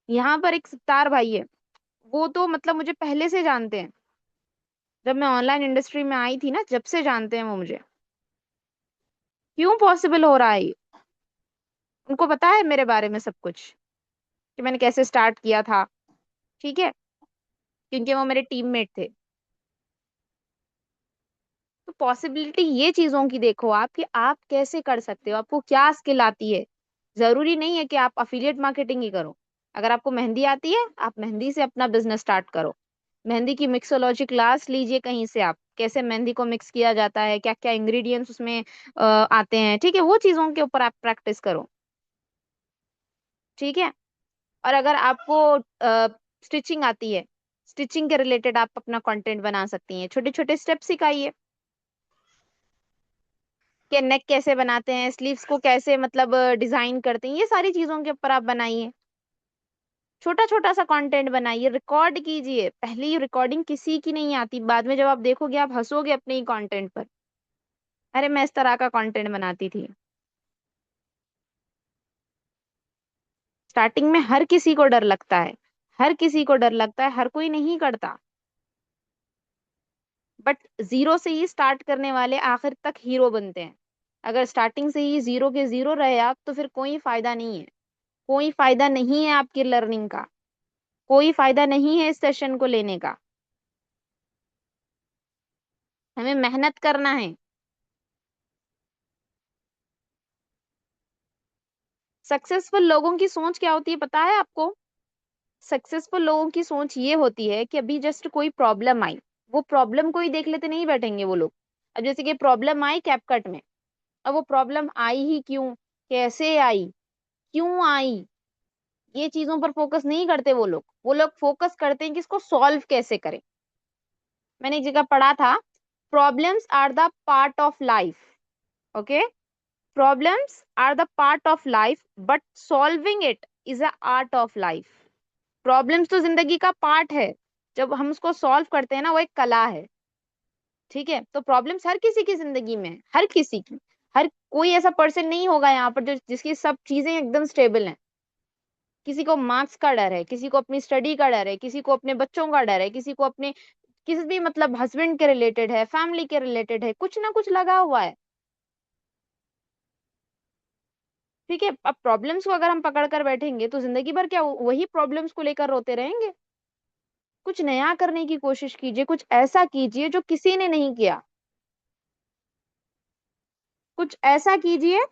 यहाँ पर एक सितार भाई है, वो तो मतलब मुझे पहले से जानते हैं। जब मैं ऑनलाइन इंडस्ट्री में आई थी ना, जब से जानते हैं वो मुझे। क्यों पॉसिबल हो रहा है ये? उनको पता है मेरे बारे में सब कुछ, कि मैंने कैसे स्टार्ट किया था। ठीक है। क्योंकि वो मेरे टीममेट थे। तो पॉसिबिलिटी ये चीजों की देखो आप, कि आप कैसे कर सकते हो, आपको क्या स्किल आती है। जरूरी नहीं है कि आप अफिलिएट मार्केटिंग ही करो। अगर आपको मेहंदी आती है, आप मेहंदी से अपना बिजनेस स्टार्ट करो। मेहंदी की मिक्सोलॉजी क्लास लीजिए कहीं से। आप कैसे मेहंदी को मिक्स किया जाता है, क्या क्या इंग्रेडिएंट्स उसमें आते हैं, ठीक है, वो चीजों के ऊपर आप प्रैक्टिस करो। ठीक है। और अगर आपको स्टिचिंग आती है, स्टिचिंग के रिलेटेड आप अपना कंटेंट बना सकती हैं। छोटे छोटे स्टेप्स सिखाइए कि नेक कैसे बनाते हैं, स्लीव्स को कैसे मतलब डिजाइन करते हैं, ये सारी चीजों के ऊपर आप बनाइए। छोटा छोटा सा कंटेंट बनाइए, रिकॉर्ड कीजिए। पहले ही रिकॉर्डिंग किसी की नहीं आती, बाद में जब आप देखोगे आप हंसोगे अपने ही कंटेंट पर। अरे मैं इस तरह का कंटेंट बनाती थी। स्टार्टिंग में हर किसी को डर लगता है। हर किसी को डर लगता है, हर कोई नहीं करता। बट जीरो से ही स्टार्ट करने वाले आखिर तक हीरो बनते हैं। अगर स्टार्टिंग से ही जीरो के जीरो रहे आप, तो फिर कोई फायदा नहीं है। कोई फायदा नहीं है आपकी लर्निंग का। कोई फायदा नहीं है इस सेशन को लेने का। हमें मेहनत करना है। सक्सेसफुल लोगों की सोच क्या होती है पता है आपको? सक्सेसफुल लोगों की सोच ये होती है कि अभी जस्ट कोई प्रॉब्लम आई, वो प्रॉब्लम को ही देख लेते नहीं बैठेंगे वो लोग। अब जैसे कि प्रॉब्लम आई कैपकट में, अब वो प्रॉब्लम आई ही क्यों, कैसे आई, क्यों आई, ये चीजों पर फोकस नहीं करते वो लोग। वो लोग फोकस करते हैं कि इसको सॉल्व कैसे करें। मैंने एक जगह पढ़ा था problems are the part of life. Okay, problems are the part of life but solving it is a art of life. Problems तो जिंदगी का पार्ट है, जब हम उसको सॉल्व करते हैं ना वो एक कला है. ठीक है, तो प्रॉब्लम्स हर किसी की जिंदगी में है, हर किसी की. हर कोई ऐसा पर्सन नहीं होगा यहाँ पर जो जिसकी सब चीजें एकदम स्टेबल हैं. किसी को मार्क्स का डर है, किसी को अपनी स्टडी का डर है, किसी को अपने बच्चों का डर है, किसी को अपने किसी भी मतलब हस्बैंड के रिलेटेड है, फैमिली के रिलेटेड है, कुछ ना कुछ लगा हुआ है. ठीक है, अब प्रॉब्लम्स को अगर हम पकड़ कर बैठेंगे तो जिंदगी भर क्या वही प्रॉब्लम्स को लेकर रोते रहेंगे. कुछ नया करने की कोशिश कीजिए, कुछ ऐसा कीजिए जो किसी ने नहीं किया. कुछ ऐसा कीजिए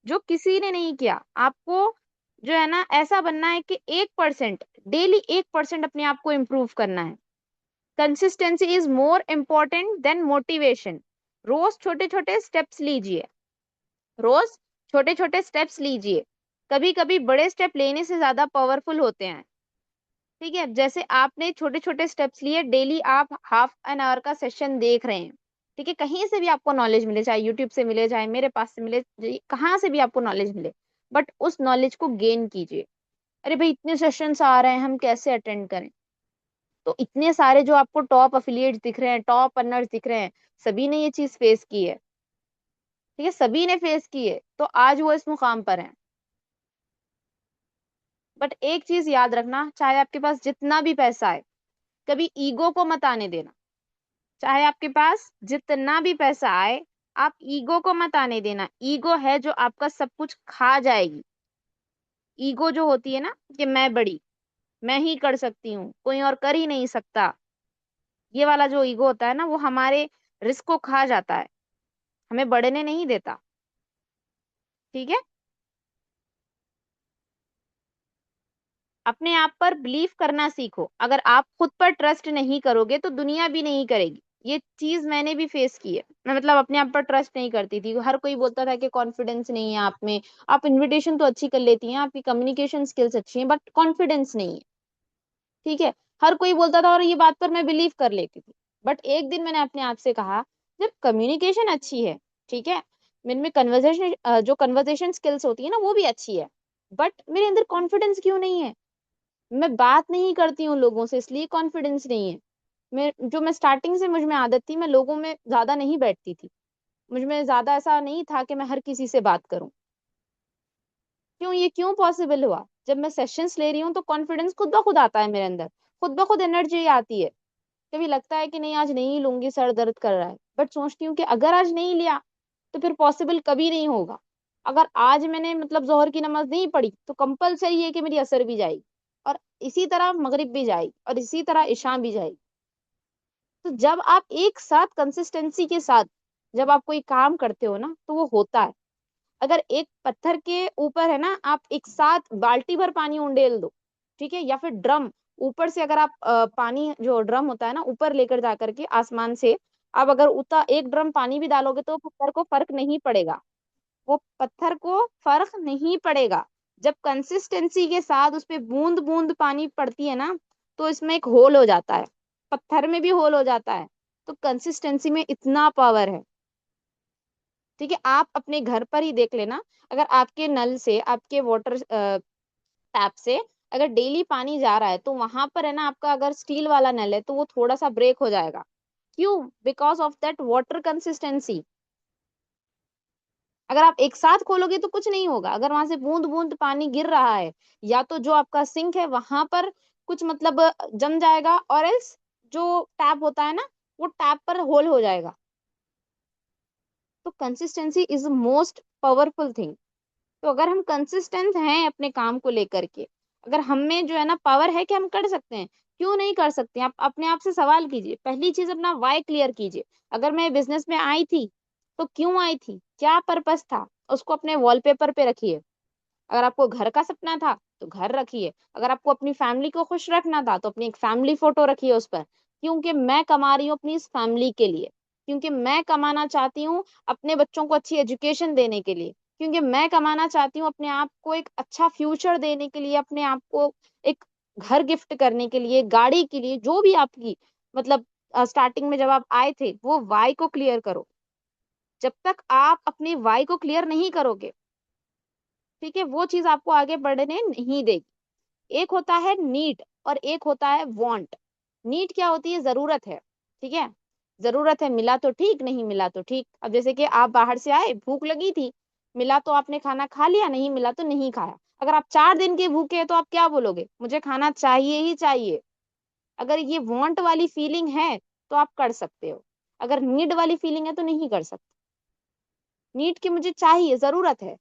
जो किसी ने नहीं किया. आपको जो है ना ऐसा बनना है कि 1%, डेली 1% अपने आप को इम्प्रूव करना है. Consistency is more important than motivation. रोज छोटे छोटे स्टेप्स लीजिए. रोज छोटे छोटे स्टेप्स लीजिए. कभी कभी बड़े स्टेप लेने से ज्यादा पावरफुल होते हैं. ठीक है, जैसे आपने छोटे छोटे स्टेप्स लिए, डेली आप हाफ एन आवर का सेशन देख रहे हैं. ठीक है, कहीं से भी आपको नॉलेज मिले, चाहे यूट्यूब से मिले, चाहे मेरे पास से मिले, कहाँ से भी आपको नॉलेज मिले, बट उस नॉलेज को गेन कीजिए. अरे भाई इतने सेशंस आ रहे हैं, हम कैसे अटेंड करें. तो इतने सारे जो आपको टॉप अफिलिएट्स दिख रहे हैं, टॉप अर्नर्स दिख रहे हैं, सभी ने ये चीज फेस की है. ठीक है, सभी ने फेस की है, तो आज वो इस मुकाम पर है. बट एक चीज याद रखना, चाहे आपके पास जितना भी पैसा है, कभी ईगो को मत आने देना. चाहे आपके पास जितना भी पैसा आए, आप ईगो को मत आने देना. ईगो है जो आपका सब कुछ खा जाएगी. ईगो जो होती है ना कि मैं बड़ी, मैं ही कर सकती हूँ, कोई और कर ही नहीं सकता, ये वाला जो ईगो होता है ना वो हमारे रिस्क को खा जाता है, हमें बढ़ने नहीं देता. ठीक है, अपने आप पर बिलीव करना सीखो. अगर आप खुद पर ट्रस्ट नहीं करोगे तो दुनिया भी नहीं करेगी. ये चीज मैंने भी फेस की है. मैं मतलब अपने आप पर ट्रस्ट नहीं करती थी. हर कोई बोलता था कि कॉन्फिडेंस नहीं है आप में, आप इनविटेशन तो अच्छी कर लेती हैं, आपकी कम्युनिकेशन स्किल्स अच्छी हैं, बट कॉन्फिडेंस नहीं है. ठीक है, हर कोई बोलता था और ये बात पर मैं बिलीव कर लेती थी. बट एक दिन मैंने अपने आप से कहा, जब कम्युनिकेशन अच्छी है, ठीक है, मेरे में कन्वर्सेशन जो कन्वर्सेशन स्किल्स होती है ना वो भी अच्छी है, बट मेरे अंदर कॉन्फिडेंस क्यों नहीं है. मैं बात नहीं करती हूँ लोगों से, इसलिए कॉन्फिडेंस नहीं है. मैं स्टार्टिंग से मुझ में आदत थी, मैं लोगों में ज्यादा नहीं बैठती थी. मुझ में ज्यादा ऐसा नहीं था कि मैं हर किसी से बात करूं. क्यों, ये क्यों पॉसिबल हुआ. जब मैं सेशंस ले रही हूँ तो कॉन्फिडेंस खुद ब खुद आता है मेरे अंदर, खुद ब खुद एनर्जी आती है. कभी लगता है कि नहीं आज नहीं लूंगी, सर दर्द कर रहा है, बट सोचती हूँ कि अगर आज नहीं लिया तो फिर पॉसिबल कभी नहीं होगा. अगर आज मैंने मतलब जोहर की नमाज नहीं पढ़ी तो कंपलसरी है कि मेरी असर भी जाएगी, और इसी तरह मगरिब भी जाएगी, और इसी तरह इशा भी जाएगी. तो जब आप एक साथ कंसिस्टेंसी के साथ जब आप कोई काम करते हो ना तो वो होता है. अगर एक पत्थर के ऊपर है ना आप एक साथ बाल्टी भर पानी उंडेल दो, ठीक है, या फिर ड्रम ऊपर से अगर आप पानी जो ड्रम होता है ना ऊपर लेकर जा करके आसमान से आप अगर उतना एक ड्रम पानी भी डालोगे तो पत्थर को फर्क नहीं पड़ेगा. वो पत्थर को फर्क नहीं पड़ेगा. जब कंसिस्टेंसी के साथ उस पे बूंद बूंद पानी पड़ती है ना तो इसमें एक होल हो जाता है, पत्थर में भी होल हो जाता है. तो कंसिस्टेंसी में इतना पावर है. ठीक है, आप अपने घर पर ही देख लेना. अगर आपके नल से, आपके वाटर टैप से अगर डेली पानी जा रहा है तो वहां पर है ना आपका अगर स्टील वाला नल है तो वो थोड़ा सा ब्रेक हो जाएगा. क्यों, because of that water consistency. अगर आप एक साथ खोलोगे तो कुछ नहीं होगा. अगर वहां से बूंद बूंद पानी गिर रहा है, या तो जो आपका सिंक है वहां पर कुछ मतलब जम जाएगा, और एल्स जो टैप होता है ना वो टैप पर होल हो जाएगा. तो consistency is most powerful thing. तो अगर हम कंसिस्टेंट हैं अपने काम को लेकर के, अगर हम में जो है ना पावर है कि हम कर सकते हैं, क्यों नहीं कर सकते. आप अपने आप से सवाल कीजिए. पहली चीज अपना वाई क्लियर कीजिए. अगर मैं बिजनेस में आई थी तो क्यों आई थी, क्या पर्पस था, उसको अपने वॉलपेपर पे रखिए. अगर आपको घर का सपना था तो घर रखिए. अगर आपको अपनी फैमिली को खुश रखना था तो अपनी एक फैमिली फोटो रखिए उस पर. क्योंकि मैं कमा रही हूँ अपनी इस फैमिली के लिए, क्योंकि मैं कमाना चाहती हूँ अपने बच्चों को अच्छी एजुकेशन देने के लिए, क्योंकि मैं कमाना चाहती हूँ अपने आप को एक अच्छा फ्यूचर देने के लिए, अपने आप को एक घर गिफ्ट करने के लिए, गाड़ी के लिए, जो भी आपकी मतलब स्टार्टिंग में जब आप आए थे, वो वाई को क्लियर करो। जब तक आप अपने वाई को क्लियर नहीं करोगे, ठीक है, वो चीज आपको आगे बढ़ने नहीं देगी। एक होता है नीड और एक होता है वांट। नीड क्या होती है? जरूरत है, ठीक है, जरूरत है, मिला तो ठीक, नहीं मिला तो ठीक। अब जैसे कि आप बाहर से आए, भूख लगी थी, मिला तो आपने खाना खा लिया, नहीं मिला तो नहीं खाया। अगर आप 4 दिन के भूखे हैं तो आप क्या बोलोगे? मुझे खाना चाहिए ही चाहिए। अगर ये वांट वाली फीलिंग है तो आप कर सकते हो, अगर नीड वाली फीलिंग है तो नहीं कर सकते। नीड की मुझे चाहिए, जरूरत है,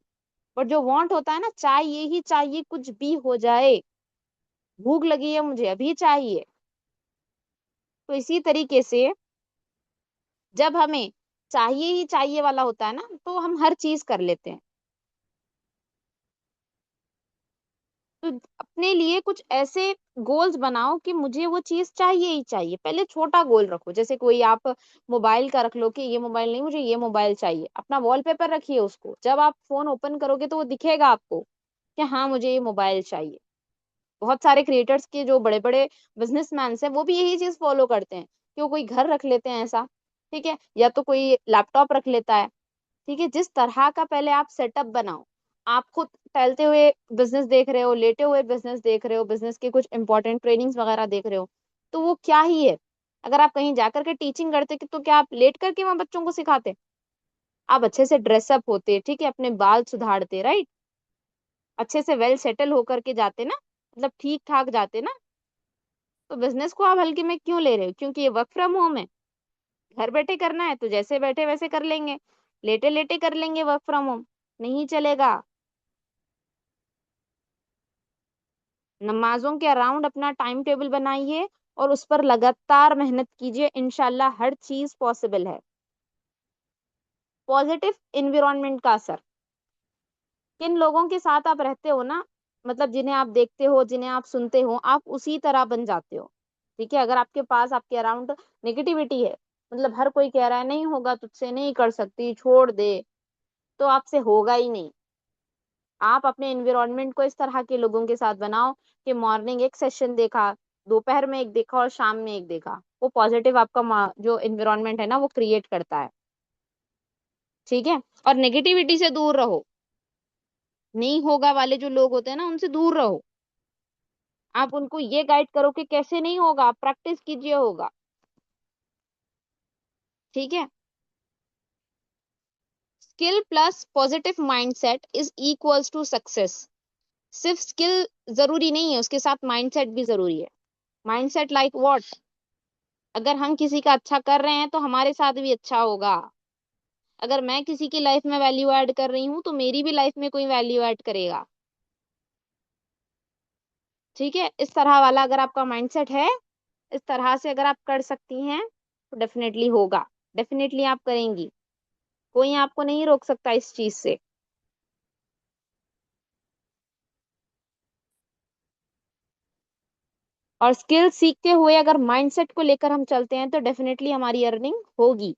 बट जो वांट होता है ना, चाहिए ही चाहिए, कुछ भी हो जाए, भूख लगी है मुझे अभी चाहिए। तो इसी तरीके से जब हमें चाहिए ही चाहिए वाला होता है ना, तो हम हर चीज कर लेते हैं। तो अपने लिए कुछ ऐसे गोल्स बनाओ कि मुझे वो चीज चाहिए ही चाहिए। पहले छोटा गोल रखो, जैसे कोई आप मोबाइल का रख लो कि ये मोबाइल नहीं, मुझे ये मोबाइल चाहिए। अपना वॉलपेपर रखिए उसको, जब आप फोन ओपन करोगे तो वो दिखेगा आपको कि हाँ मुझे ये मोबाइल चाहिए। बहुत सारे क्रिएटर्स के जो बड़े बड़े बिजनेसमैन हैं, वो भी यही चीज फॉलो करते हैं कि वो कोई घर रख लेते हैं ऐसा, ठीक है, या तो कोई लैपटॉप रख लेता है। ठीक है, जिस तरह का पहले आप सेटअप बनाओ। आप खुद टहलते हुए बिजनेस देख रहे हो, लेटे हुए बिजनेस देख रहे हो, बिजनेस के कुछ इंपॉर्टेंट ट्रेनिंग्स वगैरह देख रहे हो, तो वो क्या ही है। अगर आप कहीं जाकर के टीचिंग करते तो क्या आप लेट करके वहां बच्चों को सिखाते? आप अच्छे से ड्रेसअप होते, ठीक है, अपने बाल सुधारते, राइट, अच्छे से वेल सेटल होकर के जाते ना, मतलब ठीक ठाक जाते ना। तो बिजनेस को आप हल्के में क्यों ले रहे हो? क्योंकि ये वर्क फ्रॉम होम है, घर बैठे करना है तो जैसे बैठे वैसे कर लेंगे, लेटे लेटे कर लेंगे वर्क फ्रॉम होम, नहीं चलेगा। नमाजों के अराउंड अपना टाइम टेबल बनाइए और उस पर लगातार मेहनत कीजिए, इंशाल्लाह हर चीज पॉसिबल है। पॉजिटिव इन्विरॉन्मेंट का असर, किन लोगों के साथ आप रहते हो ना, मतलब जिन्हें आप देखते हो, जिन्हें आप सुनते हो, आप उसी तरह बन जाते हो। ठीक है, अगर आपके पास, आपके अराउंड नेगेटिविटी है, मतलब हर कोई कह रहा है नहीं होगा तुझसे, नहीं कर सकती, छोड़ दे, तो आपसे होगा ही नहीं। आप अपने एनवायरनमेंट को इस तरह के लोगों के साथ बनाओ कि मॉर्निंग एक सेशन देखा, दोपहर में एक देखा और शाम में एक देखा, वो पॉजिटिव आपका जो एनवायरनमेंट है ना वो क्रिएट करता है। ठीक है, और नेगेटिविटी से दूर रहो, नहीं होगा वाले जो लोग होते हैं ना उनसे दूर रहो। आप उनको ये गाइड करो कि कैसे नहीं होगा, आप प्रैक्टिस कीजिए, होगा। ठीक है, skill plus positive mindset is equals to success. सिर्फ स्किल जरूरी नहीं है, उसके साथ माइंडसेट भी जरूरी है। Mindset like what? अगर हम किसी का अच्छा कर रहे हैं तो हमारे साथ भी अच्छा होगा। अगर मैं किसी की लाइफ में वैल्यू ऐड कर रही हूँ तो मेरी भी लाइफ में कोई वैल्यू ऐड करेगा। ठीक है, इस तरह वाला अगर आपका माइंडसेट है, इस तरह से अगर आप कर सकती हैं तो डेफिनेटली होगा, डेफिनेटली आप करेंगी। कोई आपको नहीं रोक सकता इस चीज से। और स्किल सीखते हुए अगर माइंडसेट को लेकर हम चलते हैं तो डेफिनेटली हमारी अर्निंग होगी।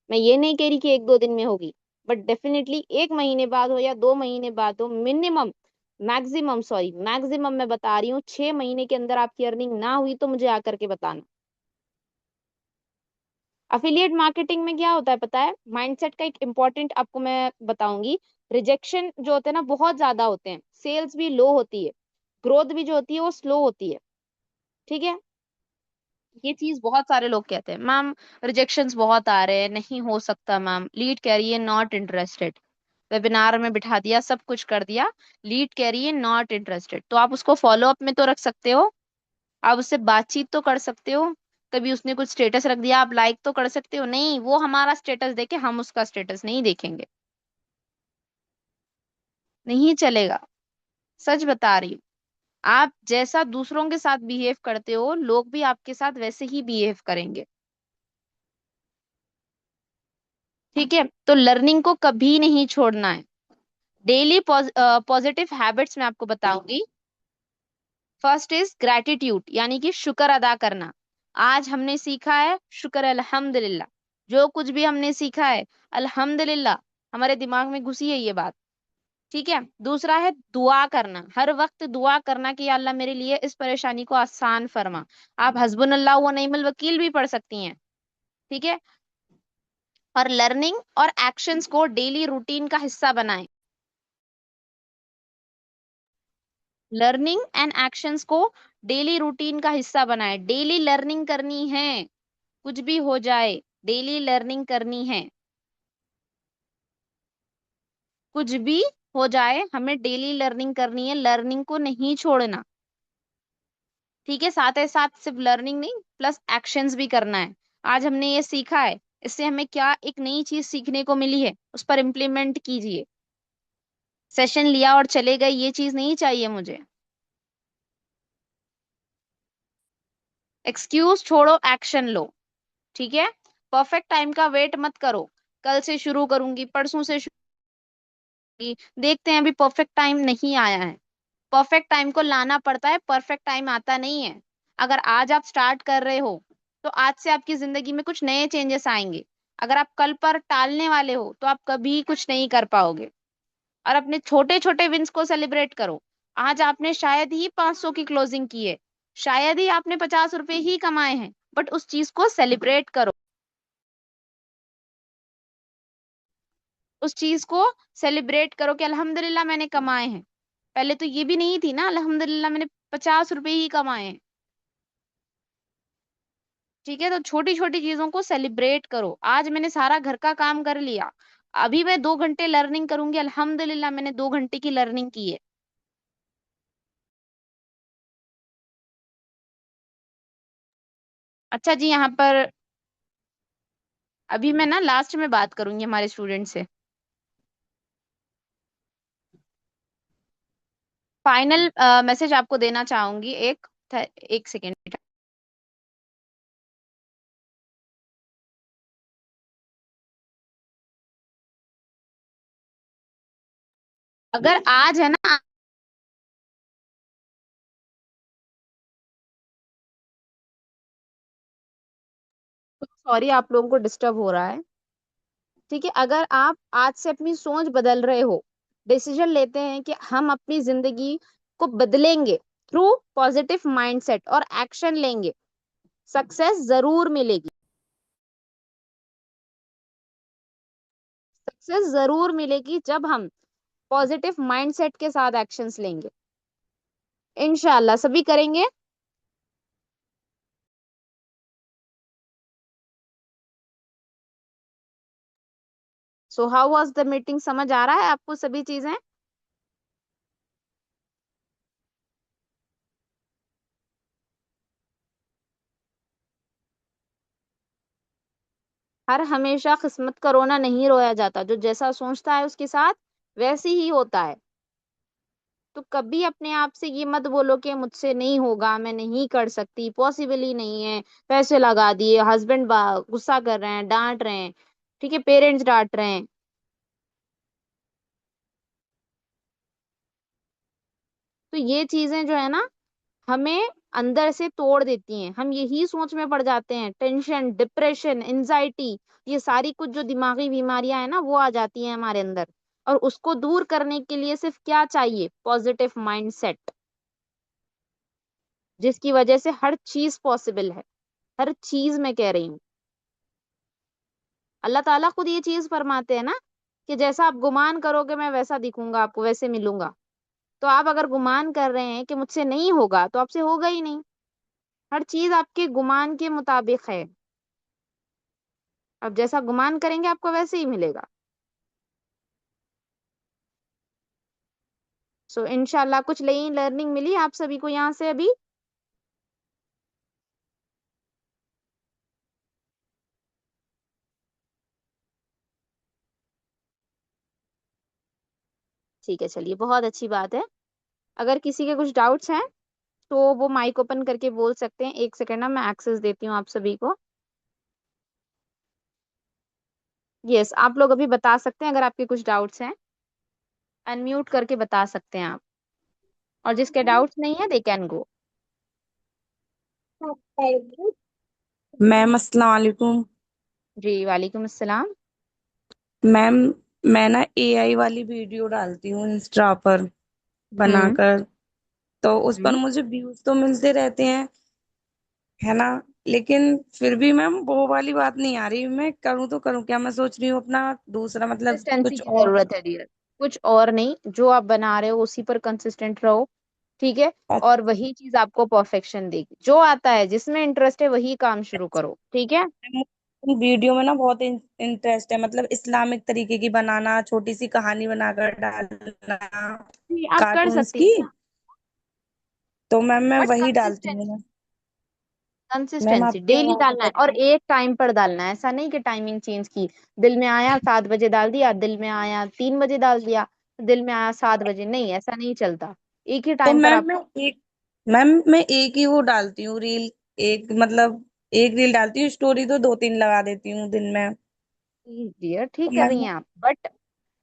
मैं ये नहीं कह रही कि 1-2 दिन में होगी, बट डेफिनेटली 1 महीने बाद हो या 2 महीने बाद हो, मिनिमम, मैक्सिमम मैं बता रही हूँ, 6 महीने के अंदर आपकी अर्निंग ना हुई तो मुझे आकर के बताना। अफिलिएट मार्केटिंग में क्या होता है पता है? माइंडसेट का एक इंपॉर्टेंट आपको मैं बताऊंगी। रिजेक्शन जो होते हैं ना बहुत ज्यादा होते हैं, सेल्स भी लो होती है, ग्रोथ भी जो होती है वो स्लो होती है। ठीक है, ये चीज बहुत सारे लोग कहते हैं, मैम रिजेक्शंस बहुत आ रहे हैं, नहीं हो सकता मैम, लीड कह रही है नॉट इंटरेस्टेड, वेबिनार में बिठा दिया, सब कुछ कर दिया, लीड कह रही है नॉट इंटरेस्टेड, तो आप उसको फॉलो अप में तो रख सकते हो, आप उससे बातचीत तो कर सकते हो। कभी उसने कुछ स्टेटस रख दिया, आप लाइक तो कर सकते हो। नहीं, वो हमारा स्टेटस देखे, हम उसका स्टेटस नहीं देखेंगे, नहीं चलेगा। सच बता रही हूँ, आप जैसा दूसरों के साथ बिहेव करते हो, लोग भी आपके साथ वैसे ही बिहेव करेंगे। ठीक है, तो लर्निंग को कभी नहीं छोड़ना है। डेली पॉजिटिव हैबिट्स मैं आपको बताऊंगी। फर्स्ट इज ग्रैटिट्यूड, यानी कि शुक्र अदा करना। आज हमने सीखा है, शुक्र अल्हम्दुलिल्लाह। जो कुछ भी हमने सीखा है, अल्हम्दुलिल्लाह, हमारे दिमाग में घुसी है ये बात। ठीक है। दूसरा है दुआ करना, हर वक्त दुआ करना कि या अल्लाह मेरे लिए इस परेशानी को आसान फरमा। आप हस्बुनल्लाह व निअमल वकील भी पढ़ सकती हैं। ठीक है। और लर्निंग और एक्शंस को डेली रूटीन का हिस्सा बनाएं। लर्निंग एंड एक्शंस को डेली रूटीन का हिस्सा बनाएं। डेली लर्निंग करनी है, कुछ भी हो जाए डेली लर्निंग करनी है। कुछ भी हो जाए हमें डेली लर्निंग करनी है, लर्निंग को नहीं छोड़ना। ठीक है। साथ ही साथ सिर्फ लर्निंग नहीं, प्लस एक्शंस भी करना है। आज हमने ये सीखा है, इससे हमें क्या एक नई चीज सीखने को मिली है, उस पर इम्प्लीमेंट कीजिए। सेशन लिया और चले गए, ये चीज नहीं चाहिए मुझे। एक्सक्यूज छोड़ो, एक्शन लो। ठीक है। परफेक्ट टाइम का वेट मत करो, कल से शुरू करूंगी, परसों से शुरू करूंगी, देखते हैं, अभी परफेक्ट टाइम नहीं आया है। परफेक्ट टाइम को लाना पड़ता है, परफेक्ट टाइम आता नहीं है। अगर आज आप स्टार्ट कर रहे हो तो आज से आपकी जिंदगी में कुछ नए चेंजेस आएंगे। अगर आप कल पर टालने वाले हो तो आप कभी कुछ नहीं कर पाओगे। और अपने छोटे छोटे विंस को सेलिब्रेट करो। आज आपने शायद ही 500 की क्लोजिंग की है, शायद ही आपने 50 रुपए ही कमाए हैं, बट उस चीज को सेलिब्रेट करो। उस चीज को सेलिब्रेट करो कि अल्हम्दुलिल्लाह मैंने कमाए हैं। पहले तो ये भी नहीं थी ना, अल्हम्दुलिल्लाह मैंने 50 रुपए ही कमाए हैं। ठीक है। तो छोटी छोटी चीजों को सेलिब्रेट करो। आज मैंने सारा घर का काम कर लिया, अभी मैं 2 घंटे लर्निंग करूंगी, अल्हम्दुलिल्लाह मैंने 2 घंटे की लर्निंग की है। अच्छा जी, यहाँ पर अभी मैं ना लास्ट में बात करूंगी हमारे स्टूडेंट से। फाइनल मैसेज आपको देना चाहूंगी, एक सेकेंड। अगर आज है ना, सॉरी आप लोगों को डिस्टर्ब हो रहा है। ठीक है। अगर आप आज से अपनी सोच बदल रहे हो, डिसीजन लेते हैं कि हम अपनी जिंदगी को बदलेंगे थ्रू पॉजिटिव माइंडसेट और एक्शन लेंगे, सक्सेस जरूर मिलेगी। सक्सेस जरूर मिलेगी जब हम पॉजिटिव माइंडसेट के साथ एक्शंस लेंगे। इंशाल्लाह सभी करेंगे। So how was the meeting, समझ आ रहा है आपको सभी चीजें? हर हमेशा किस्मत का रोना नहीं रोया जाता, जो जैसा सोचता है उसके साथ वैसे ही होता है। तो कभी अपने आप से ये मत बोलो कि मुझसे नहीं होगा, मैं नहीं कर सकती, पॉसिबल ही नहीं है। पैसे लगा दिए, हस्बैंड गुस्सा कर रहे हैं, डांट रहे हैं, ठीक है, पेरेंट्स डांट रहे हैं। तो ये चीजें जो है ना, हमें अंदर से तोड़ देती हैं। हम यही सोच में पड़ जाते हैं, टेंशन, डिप्रेशन, एंजाइटी, ये सारी कुछ जो दिमागी बीमारियां हैं ना, वो आ जाती हैं हमारे अंदर। और उसको दूर करने के लिए सिर्फ क्या चाहिए? पॉजिटिव माइंडसेट, जिसकी वजह से हर चीज पॉसिबल है। हर चीज मैं कह रही हूँ, अल्लाह ताला खुद ये चीज फरमाते हैं ना कि जैसा आप गुमान करोगे मैं वैसा दिखूंगा आपको, वैसे मिलूंगा। तो आप अगर गुमान कर रहे हैं कि मुझसे नहीं होगा, तो आपसे होगा ही नहीं। हर चीज आपके गुमान के मुताबिक है। अब जैसा गुमान करेंगे आपको वैसे ही मिलेगा। सो इंशाल्लाह कुछ नई लर्निंग मिली आप सभी को यहाँ से अभी? ठीक है, चलिए बहुत अच्छी बात है। अगर किसी के कुछ डाउट्स हैं तो वो माइक ओपन करके बोल सकते हैं। एक सेकेंड ना, मैं एक्सेस देती हूँ आप सभी को। यस, आप लोग अभी बता सकते हैं अगर आपके कुछ डाउट्स हैं, अनम्यूट करके बता सकते हैं आप। और जिसके डाउट्स नहीं है दे कैन गो। मैम अस्सलाम वालेकुम। जी वालेकुम अस्सलाम। मैम मैं ना एआई वाली वीडियो डालती हूँ इंस्टा पर हम्म। बनाकर। तो उस पर हम्म। मुझे व्यूज तो मिलते रहते हैं, है ना। लेकिन फिर भी मैम वो वाली बात नहीं आ रही, मैं करूँ तो करूँ क्या। मैं सोच रही हूँ अपना दूसरा मतलब कंसिस्टेंसी कुछ की और। जरूरत है डियर। कुछ और नहीं, जो आप बना रहे हो उसी पर कंसिस्टेंट रहो। ठीक है। और वही चीज आपको परफेक्शन देगी। जो आता है, जिसमें इंटरेस्ट है, वही काम शुरू करो। ठीक है। वीडियो में ना बहुत इंटरेस्ट है, मतलब इस्लामिक तरीके की बनाना, छोटी सी कहानी बनाकर डालना, जी, आप कर कार्टून्स सकती की। हैं ना। तो मैम मैं बट वही डालती हूँ कंसिस्टेंसी, ना। मैम कंसिस्टेंसी आपकी डेली आवाज डालना है, कट और रही एक टाइम पर डालना है। ऐसा नहीं कि टाइमिंग चेंज की। दिल में आया 7 बजे डाल दिया, दिल में आया 3 बजे डाल दिया, दिल में आया 7 बजे, नहीं, ऐसा नहीं चलता। एक ही तो टाइम पर आप। एक मैम मैं एक ही वो डालती हूँ रील। एक मतलब एक रील डालती हूँ, स्टोरी तो दो तीन लगा देती हूँ दिन में। डियर, तो ठीक कर मैम रही हैं आप, बट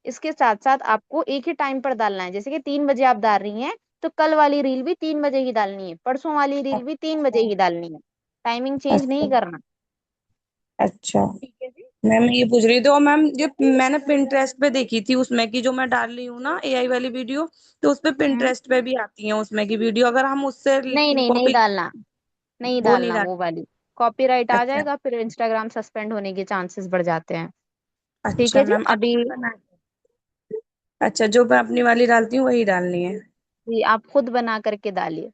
इसके साथ साथ आपको एक ही टाइम पर डालना है। जैसे कि 3 बजे आप डाल रही हैं, तो कल वाली रील भी 3 बजे ही डालनी है, परसों वाली रील भी तीन अच्छा बजे ही डालनी है। टाइमिंग चेंज अच्छा नहीं करना। अच्छा। ठीक है जी। मैम ये पूछ रही थी, और मैम ये मैंने पिंटरेस्ट पे देखी थी उसमें की जो मैं डाल रही हूँ ना एआई वाली वीडियो। तो उस पे हम्म। पिंटरेस्ट पे भी आती है उसमें की वीडियो, अगर हम उससे नहीं नहीं, नहीं कॉपी। डालना। नहीं वो नहीं डालना डाल। वो वाली। कॉपीराइट आ अच्छा जाएगा, फिर इंस्टाग्राम सस्पेंड होने के चांसेस बढ़ जाते हैं। ठीक अच्छा है जी। मैम अभी। अपनी बना। अच्छा, जो मैं अपनी वाली डालती हूँ वही डालनी है। जी, आप खुद बना करके डालिए।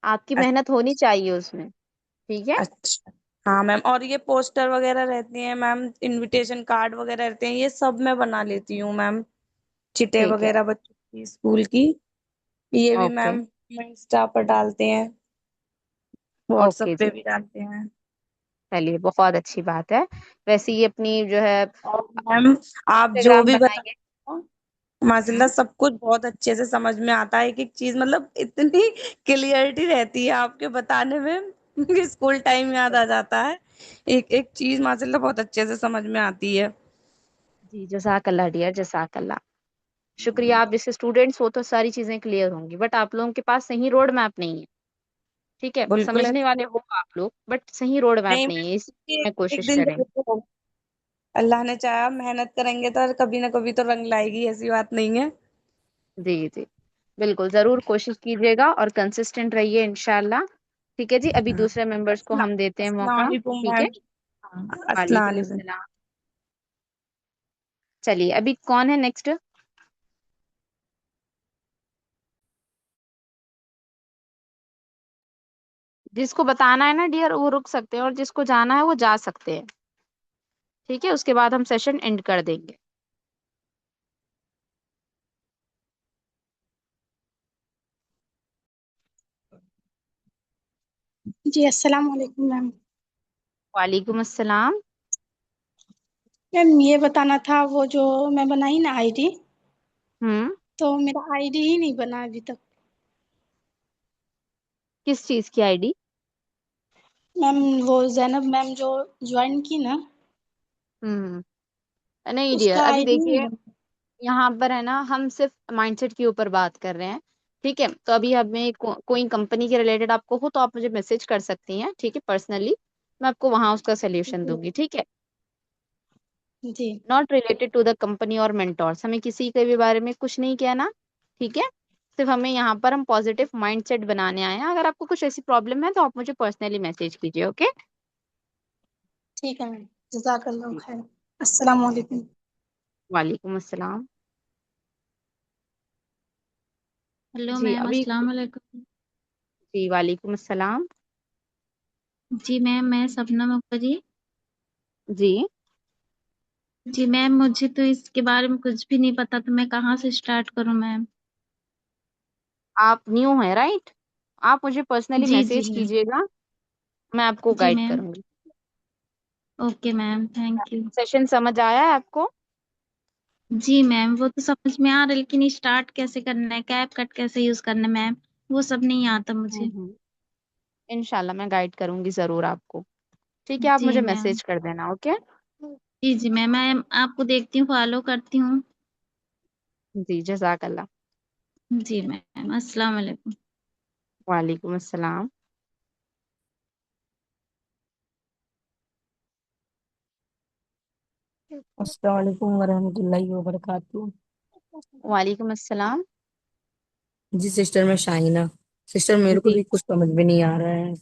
आपकी मेहनत होनी अच्छा चाहिए उसमें। ठीक है। अच्छा। हाँ मैम, और ये पोस्टर वगैरह रहते हैं मैम, इनविटेशन कार्ड वगैरह रहते हैं, ये सब मैं बना लेती हूँ मैम। चिटे ठीक है। वगैरह बच्चों की स्कूल की, ये भी ओके। मैम इंस्टा पर डालते हैं, व्हाट्सएप ओके पे जी। भी डालते हैं। चलिए, बहुत अच्छी बात है। वैसे ये अपनी जो है और मैम आप जो इंस्टाग्राम भी बता बनाएंगे। माशाल्लाह हम्म। सब कुछ बहुत अच्छे से समझ में आता है, एक एक चीज मतलब इतनी क्लियरिटी रहती है आपके बताने में कि स्कूल टाइम याद आ जाता है। एक एक चीज माशाल्लाह बहुत अच्छे से समझ में आती है। जी, जज़ाकल्लाह डियर, जज़ाकल्लाह। शुक्रिया। आप जैसे स्टूडेंट्स हो तो सारी चीजें क्लियर होंगी, बट आप लोगों के पास सही रोड मैप नहीं है। ठीक है, बिल्कुल समझने ऐसा वाले हो आप लोग, बट सही रोड मैप नहीं नहीं है, इस मैम, में एक कोशिश दिन करें। जरूर होगा। अल्लाह ने चाहा मेहनत करेंगे तो कभी ना कभी तो रंग लाएगी, ऐसी बात नहीं है। जी जी। बिल्कुल, जरूर कोशिश कीजिएगा और कंसिस्टेंट रहिए इंशाल्लाह। ठीक है जी। अभी हाँ। दूसरे मेंबर्स को हम देते हैं अस्सलाम मौका। वालेकुम ठीक है। मैम। हाँ, अस्सलाम वालेकुम वालेकुम। अस्सलाम। चलिए, अभी कौन है नेक्स्ट? जिसको बताना है ना डियर, वो रुक सकते हैं, और जिसको जाना है वो जा सकते हैं। ठीक है, उसके बाद हम सेशन एंड कर देंगे। जी अस्सलाम वालेकुम मैम। वालेकुम अस्सलाम। मैम ये बताना था, वो जो मैं बनाई ना आईडी, हम्म। तो मेरा आईडी ही नहीं बना अभी तक। किस चीज की आईडी? मैम वो जैनब मैम जो ज्वाइन की ना, हम्म। नहीं डियर, उसका अभी आईडी नहीं देखिए, बना। यहाँ पर है ना, हम सिर्फ माइंडसेट के ऊपर बात कर रहे हैं। ठीक है, तो अभी हमें कोई कंपनी के रिलेटेड आपको हो तो आप मुझे मैसेज कर सकती हैं, ठीक है, पर्सनली। मैं आपको वहां उसका सोल्यूशन जी दूंगी। ठीक है। जी not related to the company और मेंटोर्स, हमें किसी के भी बारे में कुछ नहीं कहना। ठीक है। सिर्फ हमें यहाँ पर हम पॉजिटिव माइंडसेट बनाने आए हैं। अगर आपको कुछ ऐसी प्रॉब्लम है तो आप मुझे पर्सनली मैसेज कीजिए। ओके। ठीक है मैम। जज़ाकल्लाह खैर। अस्सलाम वालेकुम। वालेकुम अस्सलाम। हेलो जी मैम, अभी। अस्सलाम वालेकुम। जी वालेकुम अस्सलाम। जी मैम, मैं सपना मुक्ता जी। जी। जी मैम, मुझे तो इसके बारे में कुछ भी नहीं पता, तो मैं कहाँ से स्टार्ट करूँ मैम? आप न्यू हैं, राइट? आप मुझे पर्सनली जी जी मैसेज मैम। कीजिएगा, मैं आपको जी गाइड मैम। करूंगी। Okay ma'am, thank you. Session समझ आया है आपको? जी मैम, वो तो समझ में आ रहा है, लेकिन स्टार्ट कैसे करना है, कैप कट कैसे यूज करना है मैम, वो सब नहीं आता मुझे। हम्म। इंशाल्लाह मैं गाइड करूंगी जरूर आपको। ठीक है, आप जी मुझे मैम। मैसेज कर देना। ओके। जी जी मैम, मैं आपको देखती हूँ, फॉलो करती हूँ। जी, जज़ाकल्लाह। जी मैम, अस्सलाम वालेकुम। वालेकुम अस्सलाम। अस्सलाम वालेकुम वरहमतुल्लाहि वबरकातुहू। वालेकुम अस्सलाम। जी सिस्टर, मैं शाहिना। सिस्टर, मेरे को जी। भी कुछ समझ में नहीं आ रहा है।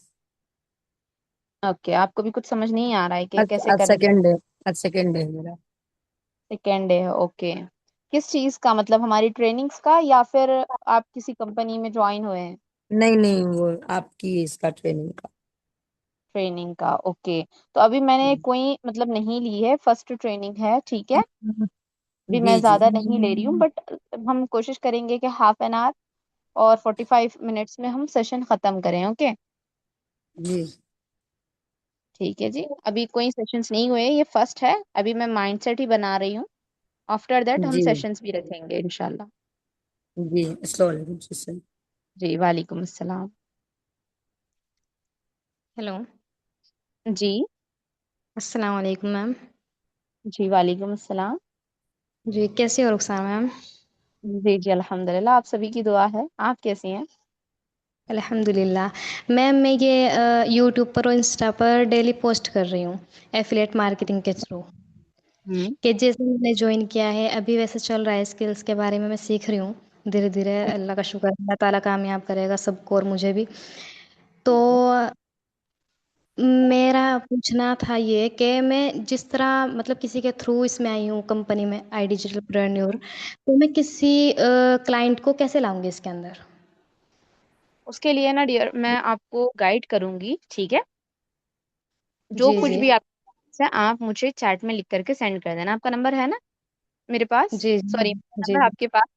ओके, आपको भी कुछ समझ नहीं आ रहा है कि आज कैसे आज करना सेकंड है। आज सेकंड है मेरा। है? सेकेंड डे है, ओके। किस चीज का, मतलब हमारी ट्रेनिंग्स का या फिर आप किसी कंपनी में ज्वाइन हुए हैं? नहीं नहीं, वो आपकी इसका ट्रेनिंग का। ट्रेनिंग का, ओके। तो अभी मैंने कोई मतलब नहीं ली है, फर्स्ट ट्रेनिंग है, ठीक है। अभी मैं जी जी ज्यादा नहीं ले रही हूँ, बट हम कोशिश करेंगे कि हाफ एन आवर और 45 मिनट्स में हम सेशन खत्म करें, ओके। जी ठीक है जी। अभी कोई सेशंस नहीं हुए, ये फर्स्ट है। अभी मैं माइंडसेट ही बना रही हूँ। आफ्टर दैट हम जी सेशंस भी रखेंगे इंशाल्लाह। जी। अस्सलाम वालेकुम सिस्टर। जी, वालेकुम अस्सलाम। हेलो। जी। अस्सलाम वालेकुम मैम। जी, वालेकुम अस्सलाम। जी, कैसे हो रुखसार मैम? जी जी, अल्हम्दुलिल्लाह, आप सभी की दुआ है। आप कैसी हैं? अल्हम्दुलिल्लाह। मैम, मैं ये यूट्यूब पर और इंस्टा पर डेली पोस्ट कर रही हूँ एफिलिएट मार्केटिंग के थ्रू। हम्म। कि जैसे मैंने ज्वाइन किया है, अभी वैसे चल रहा है, स्किल्स के बारे में मैं सीख रही हूँ। धीरे-धीरे अल्लाह का शुक्र है, अल्लाह ताला कामयाब करेगा सबको और मुझे भी। तो मेरा पूछना था ये कि मैं जिस तरह मतलब किसी के थ्रू इसमें आई हूँ कंपनी में, आई डिजिटलप्रेन्योर, तो मैं किसी क्लाइंट को कैसे लाऊँगी इसके अंदर? उसके लिए ना डियर, मैं आपको गाइड करूंगी, ठीक है। जो जी, कुछ जी। भी आप से आप मुझे चैट में लिख करके सेंड कर देना। आपका नंबर है ना मेरे पास? जी, सॉरी, जी। जी, नंबर आपके पास।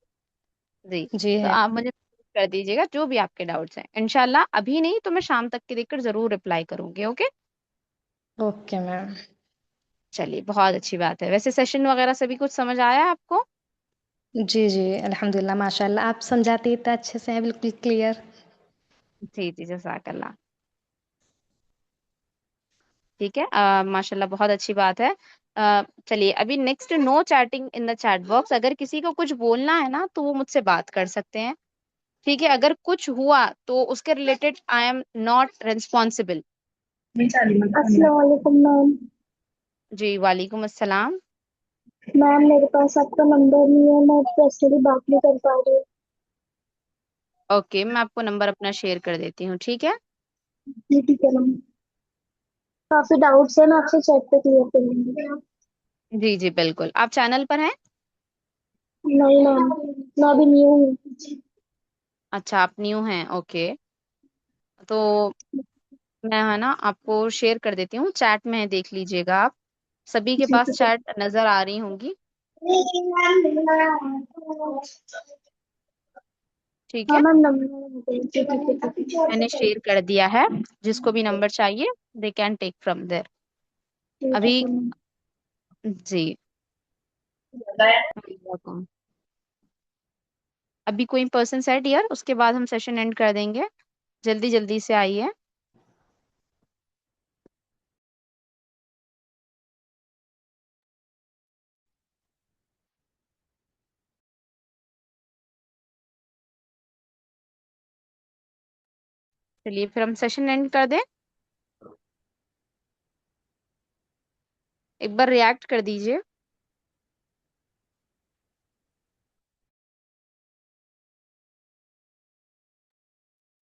जी। जी तो है। आप मुझे कर दीजिएगा जो भी आपके डाउट्स हैं, इंशाल्लाह। अभी नहीं तो मैं शाम तक के देखकर जरूर रिप्लाई करूंगी, ओके। Okay ma'am. चलिए, बहुत अच्छी बात है। वैसे सेशन वगैरह सभी कुछ समझ आया है आपको? जी, जी, अल्हम्दुलिल्लाह माशाअल्लाह आप समझाती इतना अच्छे से हैं, बिल्कुल क्लियर। जी जी, जज़ाकल्लाह। ठीक है, माशाल्लाह, बहुत अच्छी बात है। चलिए, अभी next, no chatting in the chat box. अगर किसी को कुछ बोलना है ना तो वो मुझसे बात कर सकते हैं, ठीक है। अगर कुछ हुआ तो उसके related I am not responsible. अस्सलाम वालेकुम मैम। जी, वालेकुम अस्सलाम। मैम मेरे पास आपका नंबर नहीं है, मैं पर्सनली बात नहीं कर पा रही हूँ। ओके, मैं आपको नंबर अपना शेयर कर देती हूँ, ठीक है। जी ठीक है मैम। काफी डाउट्स है, मैं आपसे चैट पे क्लियर कर लूंगी। जी जी, बिल्कुल। आप चैनल पर हैं? नहीं मैम, मैं अभी न्यू हूँ। अच्छा, आप न्यू हैं, ओके। तो मैं है ना आपको शेयर कर देती हूँ, चैट में देख लीजिएगा आप। सभी के जी पास ठीक है। चैट नजर आ रही होंगी, ठीक हाँ है। मैम, नंबर जी ठीक है ठीक मैंने है। शेयर कर दिया है। जिसको भी नंबर चाहिए they can take from there. ठीक अभी, है मैम। जी, welcome। अभी कोई पर्सन है डियर, उसके बाद हम सेशन एंड कर देंगे। जल्दी जल्दी से आइए। चलिए, फिर हम सेशन एंड कर दें। एक बार रिएक्ट कर दीजिए।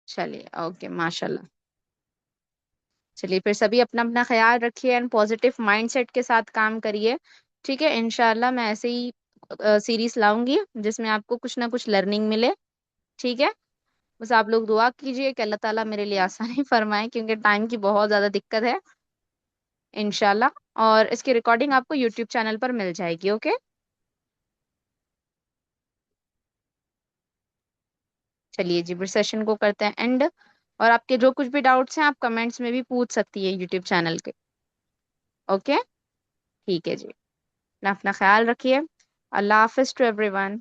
चलिए, ओके, माशाल्लाह। चलिए, फिर सभी अपना अपना ख्याल रखिए एंड पॉजिटिव माइंडसेट के साथ काम करिए, ठीक है। इंशाल्लाह मैं ऐसे ही सीरीज लाऊंगी जिसमें आपको कुछ ना कुछ लर्निंग मिले, ठीक है। बस आप लोग दुआ कीजिए कि अल्लाह ताला मेरे लिए आसानी फरमाए, क्योंकि टाइम की बहुत ज़्यादा दिक्कत है, इंशाल्लाह। और इसकी रिकॉर्डिंग आपको यूट्यूब चैनल पर मिल जाएगी, ओके। चलिए जी, फिर सेशन को करते हैं एंड। और आपके जो कुछ भी डाउट्स हैं आप कमेंट्स में भी पूछ सकती है यूट्यूब चैनल के, ओके। ठीक है जी, अपना अपना ख्याल रखिए। अल्लाह हाफिज टू एवरीवन।